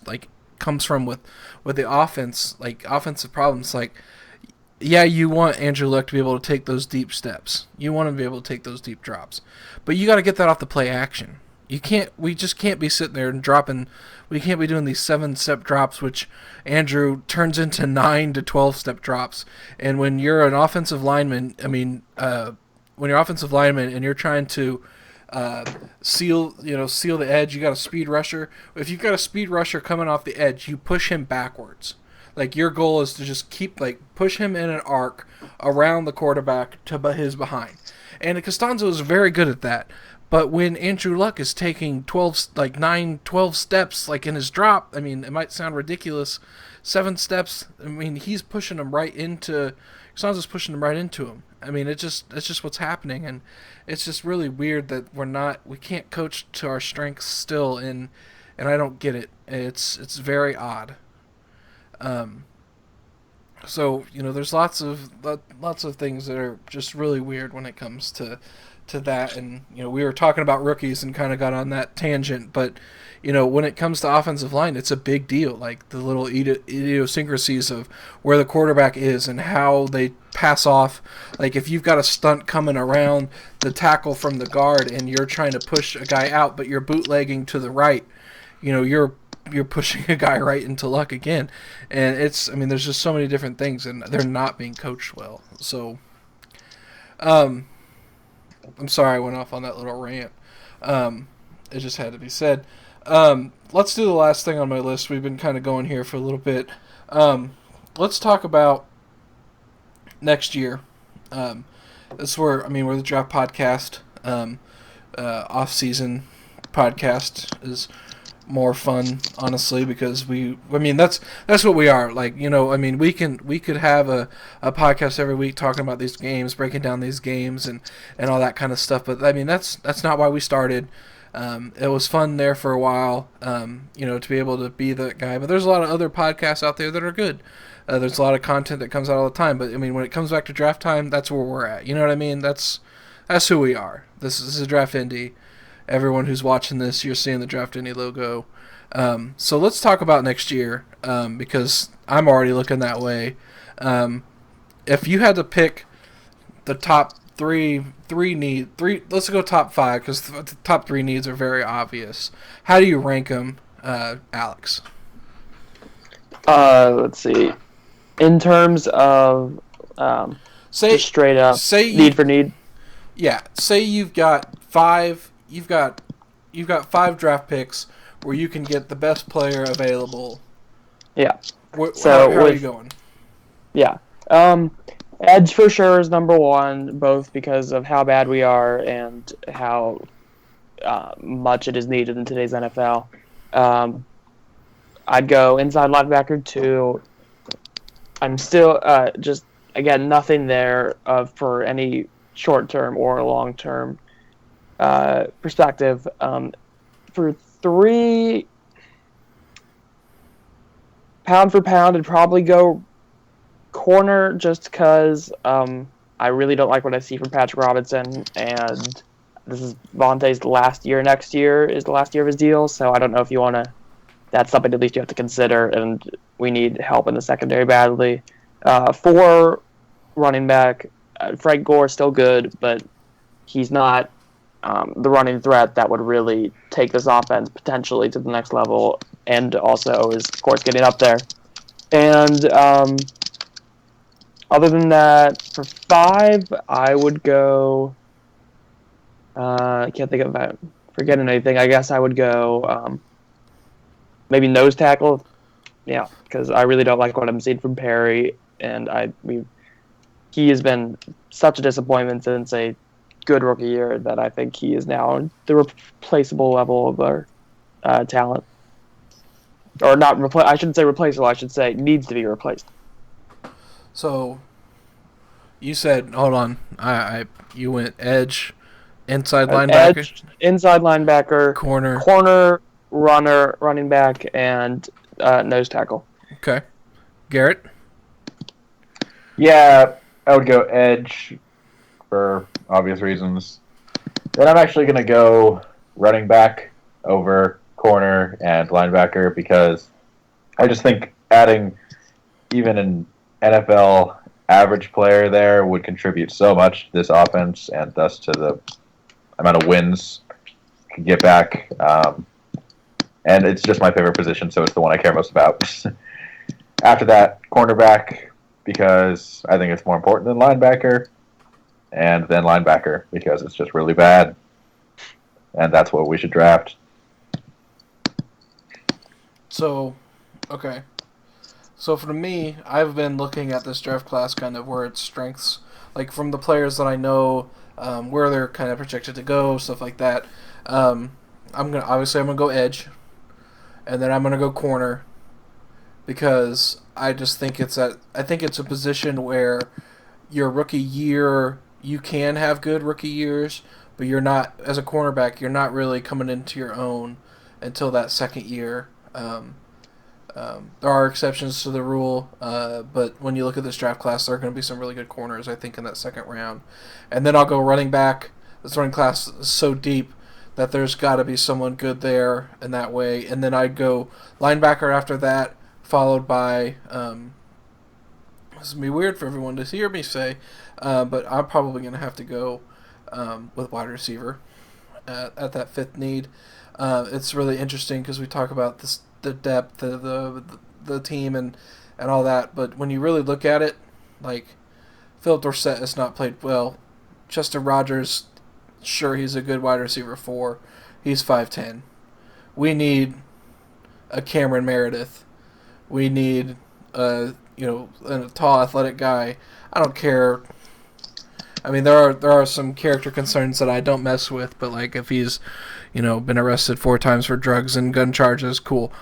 like comes from with the offense, like offensive problems, like. Yeah, you want Andrew Luck to be able to take those deep steps. You want him to be able to take those deep drops. But you got to get that off the play action. We just can't be sitting there and dropping. We can't be doing these 7-step drops, which Andrew turns into 9 to 12-step drops. And when you're an offensive lineman, when you're offensive lineman and you're trying to seal the edge, you got a speed rusher. If you've got a speed rusher coming off the edge, you push him backwards. Like, your goal is to just push him in an arc around the quarterback to his behind. And Costanzo is very good at that. But when Andrew Luck is taking 12 steps, like in his drop, it might sound ridiculous. 7 steps, he's pushing him right into, Costanzo's pushing him right into him. It's just what's happening. And it's just really weird that we can't coach to our strengths still. And I don't get it. It's very odd. So there's lots of things that are just really weird when it comes to that, and we were talking about rookies and kind of got on that tangent, but when it comes to offensive line, it's a big deal, like the little idiosyncrasies of where the quarterback is and how they pass off. Like if you've got a stunt coming around the tackle from the guard and you're trying to push a guy out, but you're bootlegging to the right, you're pushing a guy right into Luck again. And there's just so many different things, and they're not being coached well. So, I'm sorry I went off on that little rant. It just had to be said. Let's do the last thing on my list. We've been kind of going here for a little bit. Let's talk about next year. We're the draft podcast. Off-season podcast is more fun, honestly, because that's what we are. Like, we could have a podcast every week talking about these games, breaking down these games and all that kind of stuff, but that's not why we started. It was fun there for a while, to be able to be that guy, but there's a lot of other podcasts out there that are good. There's a lot of content that comes out all the time, but when it comes back to draft time, that's where we're at. You know what I mean? That's who we are. This is a Draft Indie. Everyone who's watching this, you're seeing the Draft Indie logo. So let's talk about next year, because I'm already looking that way. If you had to pick the top three, let's go top 5, because the top 3 needs are very obvious. How do you rank them, Alex? Let's see. In terms of just straight up need for need. Yeah. Say you've got 5. You've got 5 draft picks where you can get the best player available. Yeah. How are you going? Yeah. Edge for sure is number 1, both because of how bad we are and how much it is needed in today's NFL. I'd go inside linebacker 2. I'm still just, again, nothing there for any short-term or long-term perspective. For 3, pound for pound, I'd probably go corner, just because I really don't like what I see from Patrick Robinson, and this is Vontae's last year. Next year is the last year of his deal, so I don't know if you want to. That's something at least you have to consider, and we need help in the secondary badly. 4, running back, Frank Gore is still good, but he's not the running threat that would really take this offense potentially to the next level, and also is, of course, getting up there. And other than that, for 5, I would go. I can't think of forgetting anything. I guess I would go maybe nose tackle. Yeah, because I really don't like what I'm seeing from Perry, and he has been such a disappointment since a good rookie year that I think he is now the replaceable level of our talent. Or not I shouldn't say replaceable. I should say needs to be replaced. So you said, hold on, you went edge, inside linebacker, Edge, inside linebacker, corner. runner, running back, and nose tackle. Okay, Garrett. Yeah, I would go edge for obvious reasons. Then I'm actually going to go running back over corner and linebacker because I just think adding even an NFL average player there would contribute so much to this offense and thus to the amount of wins can get back. And it's just my favorite position, so it's the one I care most about. After that, cornerback, because I think it's more important than linebacker. And then linebacker, because it's just really bad. And that's what we should draft. So, okay. So for me, I've been looking at this draft class kind of where its strengths, like from the players that I know, where they're kind of projected to go, stuff like that. I'm gonna go edge, and then I'm gonna go corner, because I just think it's a position where your rookie year you can have good rookie years, but you're not, as a cornerback, you're not really coming into your own until that second year. There are exceptions to the rule, but when you look at this draft class, there are going to be some really good corners, I think, in that second round. And then I'll go running back. This running class is so deep that there's got to be someone good there in that way. And then I'd go linebacker after that, followed by, this will be weird for everyone to hear me say, but I'm probably going to have to go with wide receiver at that fifth need. It's really interesting because we talk about the depth of the team and all that, but when you really look at it, like, Philip Dorsett has not played well. Chester Rogers, sure, he's a good wide receiver 4. He's 5'10". We need a Cameron Meredith. We need a tall athletic guy. I don't care. I mean, there are some character concerns that I don't mess with, but like if he's, been arrested 4 times for drugs and gun charges, cool.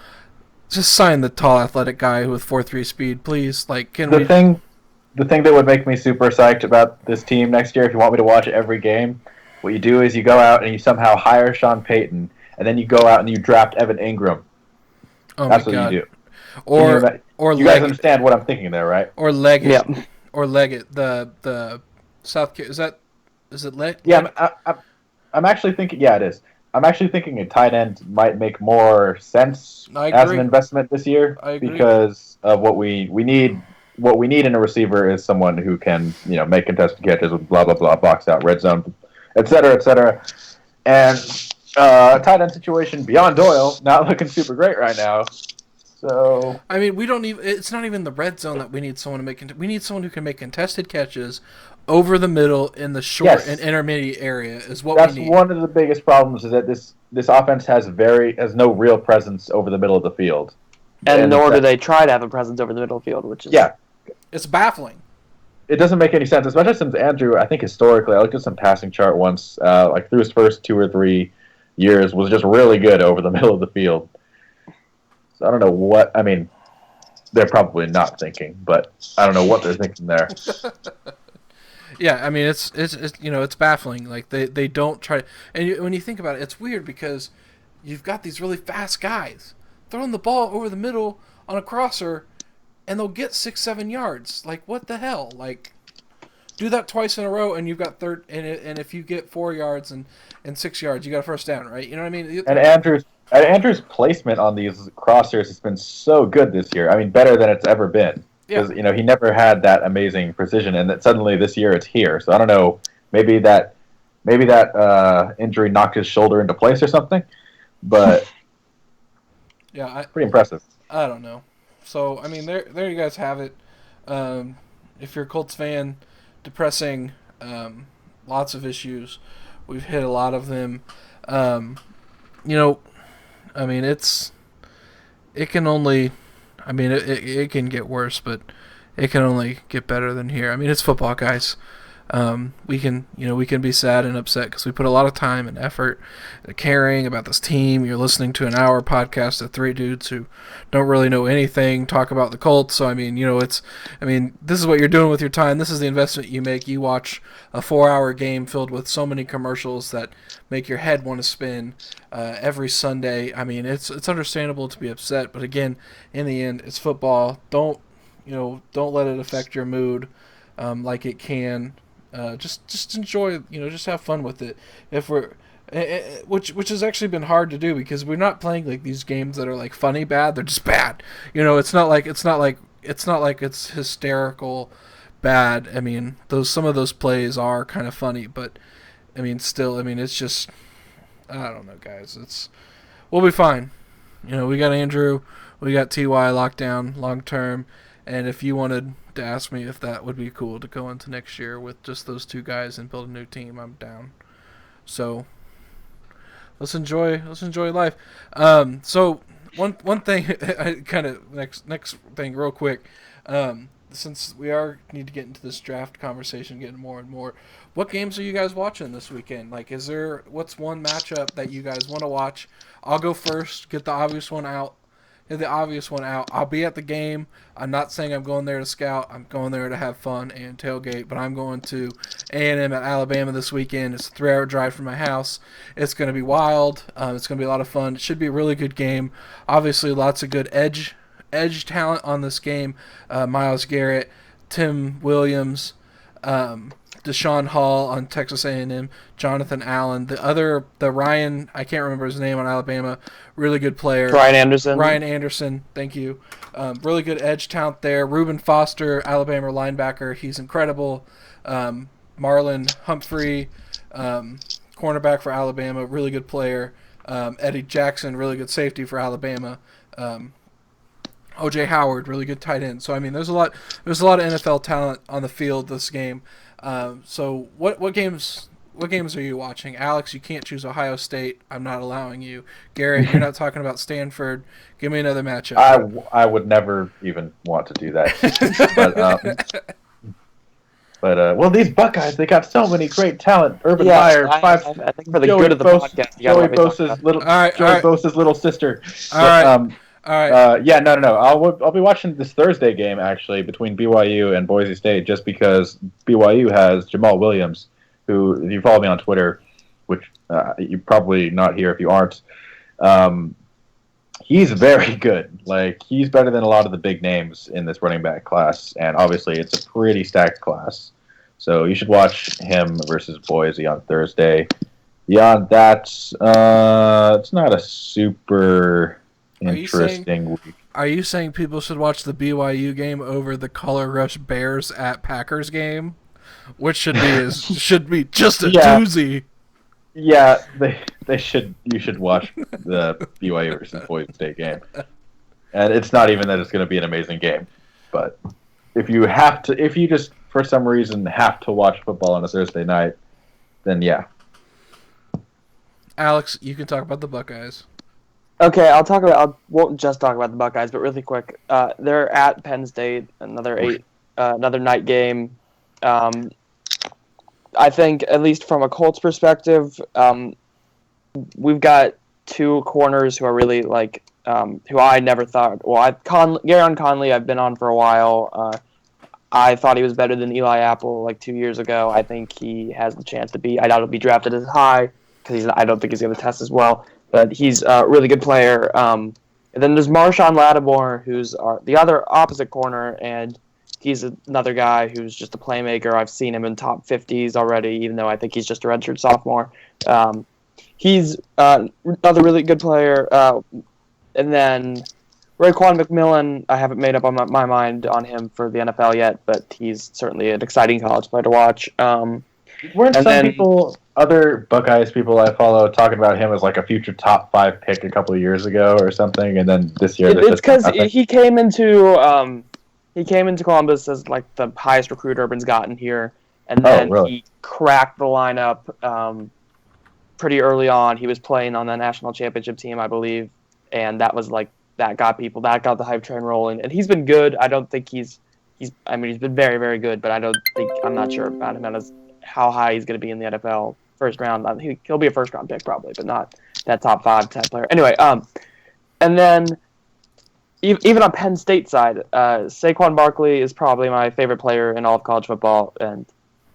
Just sign the tall athletic guy with 4.3 speed, please. Like, The thing that would make me super psyched about this team next year, if you want me to watch every game, what you do is you go out and you somehow hire Sean Payton, and then you go out and you draft Evan Ingram. Oh That's my what God. you do. Or you guys understand what I'm thinking there, right? Or Leggett. Yeah. Or Leggett. The South is it Leggett? Yeah, I'm actually thinking. Yeah, it is. I'm actually thinking a tight end might make more sense as an investment this year because of what we need. What we need in a receiver is someone who can, make contested catches with blah blah blah, box out, red zone, etc., etc. And tight end situation beyond Doyle not looking super great right now. So I mean, we don't even. It's not even the red zone that we need someone to make. We need someone who can make contested catches over the middle in the short and intermediate area is what we need. That's one of the biggest problems is that this offense has no real presence over the middle of the field. And nor do they try to have a presence over the middle field, which is it's baffling. It doesn't make any sense, especially since Andrew, I think historically, I looked at some passing chart once, like through his first 2 or 3 years, was just really good over the middle of the field. So I don't know what, I mean, they're probably not thinking, but I don't know what they're thinking there. Yeah, I mean, it's baffling. Like, they don't try to, and when you think about it, it's weird because you've got these really fast guys throwing the ball over the middle on a crosser, and they'll get 6-7 yards. Like, what the hell? Like, do that twice in a row, and you've got third. And if you get 4 yards and 6 yards, you got a first down, right? You know what I mean? And Andrew's placement on these crossers has been so good this year. I mean, better than it's ever been. Because he never had that amazing precision, and that suddenly this year it's here. So I don't know. Maybe that injury knocked his shoulder into place or something. But yeah, pretty impressive. I don't know. So I mean, there you guys have it. If you're a Colts fan, depressing. Lots of issues. We've hit a lot of them. Um, you know, I mean, it can only, I mean, it can get worse, but it can only get better than here. I mean, it's football, guys. We can be sad and upset because we put a lot of time and effort caring about this team. You're listening to an hour podcast of three dudes who don't really know anything talk about the Colts. So I mean, this is what you're doing with your time. This is the investment you make. You watch a 4-hour game filled with so many commercials that make your head want to spin every Sunday. I mean, it's understandable to be upset, but again, in the end, it's football. Don't let it affect your mood like it can. Just enjoy, just have fun with it. If we're, which has actually been hard to do because we're not playing like these games that are like funny bad. They're just bad. It's not like it's hysterical bad. I mean, some of those plays are kind of funny, but I mean, still, I mean, it's just, I don't know, guys. We'll be fine. We got Andrew, we got Ty locked down long term, and if you wanted to ask me if that would be cool to go into next year with just those two guys and build a new team, I'm down. So let's enjoy life. So one thing, I kind of next thing real quick. Since we need to get into this draft conversation, getting more and more, what games are you guys watching this weekend? Like, what's one matchup that you guys want to watch? I'll go first. Get the obvious one out. I'll be at the game. I'm not saying I'm going there to scout. I'm going there to have fun and tailgate. But I'm going to A&M at Alabama this weekend. It's a 3-hour drive from my house. It's going to be wild. It's going to be a lot of fun. It should be a really good game. Obviously, lots of good edge talent on this game. Myles Garrett, Tim Williams, Deshaun Hall on Texas A&M, Jonathan Allen, the Ryan, I can't remember his name on Alabama, really good player. Ryan Anderson, thank you. Really good edge talent there. Reuben Foster, Alabama linebacker, he's incredible. Marlon Humphrey, cornerback for Alabama, really good player. Eddie Jackson, really good safety for Alabama. O.J. Howard, really good tight end. So I mean, there's a lot of NFL talent on the field this game. So what games are you watching? Alex, you can't choose Ohio State. I'm not allowing you. Garrett, you're not talking about Stanford. Give me another matchup. I would never even want to do that. But these Buckeyes, they got so many great talent. Urban Meyer, I think for the good of the podcast, Joey Bosa's little sister. All right. All right. No. I'll be watching this Thursday game actually between BYU and Boise State just because BYU has Jamal Williams, who, if you follow me on Twitter, which you're probably not here if you aren't, he's very good. Like, he's better than a lot of the big names in this running back class, and obviously it's a pretty stacked class. So you should watch him versus Boise on Thursday. Beyond that, it's not a super interesting week. Are you saying people should watch the BYU game over the Color Rush Bears at Packers game, which should be just a doozy? Yeah, they should. You should watch the BYU versus Boise State game, and it's not even that it's going to be an amazing game, but if you just for some reason have to watch football on a Thursday night, then yeah. Alex, you can talk about the Buckeyes. Okay, I won't just talk about the Buckeyes, but really quick. They're at Penn State, another night game. I think, at least from a Colts perspective, we've got two corners who are really who I never thought. Well, Garyon Conley, I've been on for a while. I thought he was better than Eli Apple 2 years ago. I think he has the chance to be. I doubt he'll be drafted as high because I don't think he's going to test as well. But he's a really good player. And then there's Marshawn Lattimore, who's the other opposite corner, and he's another guy who's just a playmaker. I've seen him in top 50s already, even though I think he's just a redshirt sophomore. He's another really good player. And then Raekwon McMillan, I haven't made up my mind on him for the NFL yet, but he's certainly an exciting college player to watch. Weren't some people other Buckeyes people I follow talking about him as like a future top 5 pick a couple of years ago or something, and then this year It's because he came into Columbus as like the highest recruit Urban's gotten here, and then really? he cracked the lineup pretty early on. He was playing on the national championship team, I believe, and that was like that got the hype train rolling. And he's been good. I don't think he's been very, very good, but I'm not sure about him as how high he's going to be in the NFL first round. He'll be a first round pick probably, but not that top 5 type player. Anyway, and then even on Penn State side, Saquon Barkley is probably my favorite player in all of college football, and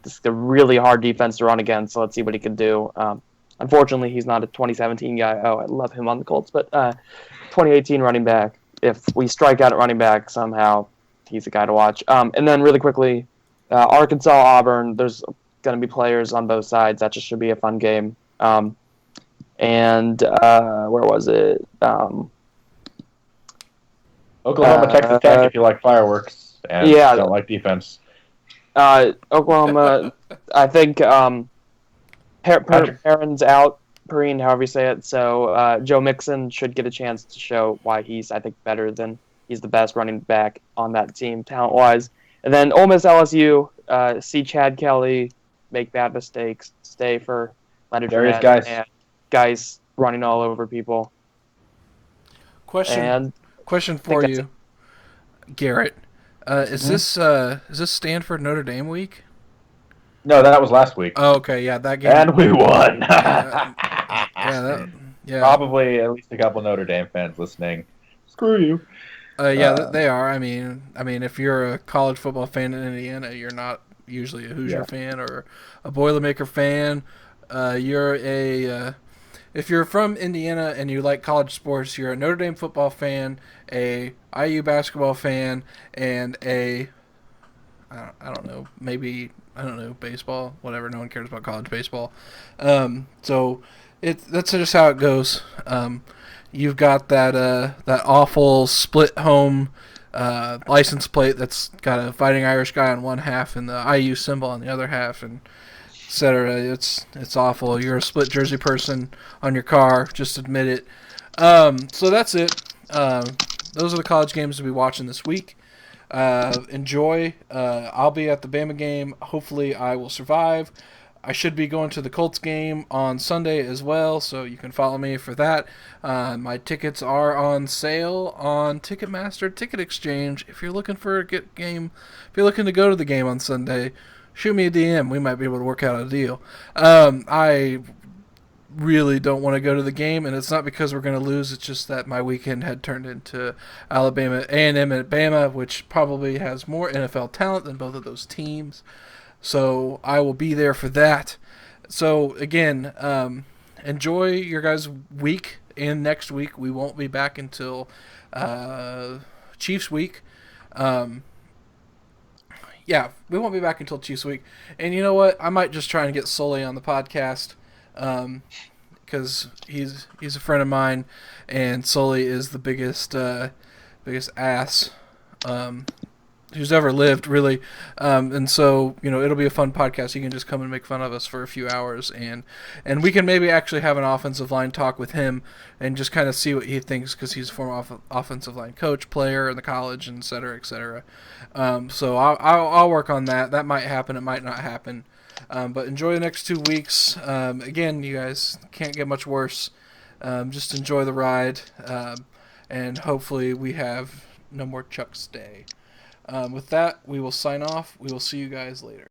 this is a really hard defense to run against. So let's see what he can do. Unfortunately, he's not a 2017 guy. Oh, I love him on the Colts, but 2018 running back. If we strike out at running back somehow, he's a guy to watch. And then really quickly, Arkansas, Auburn. There's going to be players on both sides. That just should be a fun game. And where was it? Oklahoma, Texas Tech. If you like fireworks and don't like defense. Oklahoma. I think Perrin's out. Perrine, however you say it. So Joe Mixon should get a chance to show why he's, I think, better than he's the best running back on that team, talent-wise. And then Ole Miss, LSU. See Chad Kelly make bad mistakes. Stay for Leonard Fournette and guys running all over people. Question for you, Garrett. Is this Stanford Notre Dame week? No, that was last week. Oh, okay, yeah, that game. And we won. Probably at least a couple Notre Dame fans listening. Screw you. They are. I mean, if you're a college football fan in Indiana, you're not usually a Hoosier fan or a Boilermaker fan. If you're from Indiana and you like college sports, you're a Notre Dame football fan, a IU basketball fan, and baseball, whatever. No one cares about college baseball. So that's just how it goes. You've got that awful split home license plate that's got a Fighting Irish guy on one half and the IU symbol on the other half, and etc. It's awful. You're a split jersey person on your car. Just admit it. So that's it. Those are the college games to be watching this week. Enjoy. I'll be at the Bama game. Hopefully I will survive. I should be going to the Colts game on Sunday as well, so you can follow me for that. My tickets are on sale on Ticketmaster Ticket Exchange. If you're looking for a good game, if you're looking to go to the game on Sunday, shoot me a DM. We might be able to work out a deal. I really don't want to go to the game, and it's not because we're going to lose. It's just that my weekend had turned into Alabama A&M and Bama, which probably has more NFL talent than both of those teams. So I will be there for that. So again, enjoy your guys' week. And next week we won't be back until Chiefs week. We won't be back until Chiefs week. And you know what? I might just try and get Sully on the podcast because he's a friend of mine, and Sully is the biggest ass who's ever lived, really. And so, it'll be a fun podcast. You can just come and make fun of us for a few hours, and we can maybe actually have an offensive line talk with him and just kind of see what he thinks, because he's a former offensive line coach, player in the college, and et cetera, et cetera. So I'll work on that. That might happen. It might not happen. But enjoy the next 2 weeks. Again, you guys can't get much worse. Just enjoy the ride. And hopefully we have no more Chuck's Day. With that, we will sign off. We will see you guys later.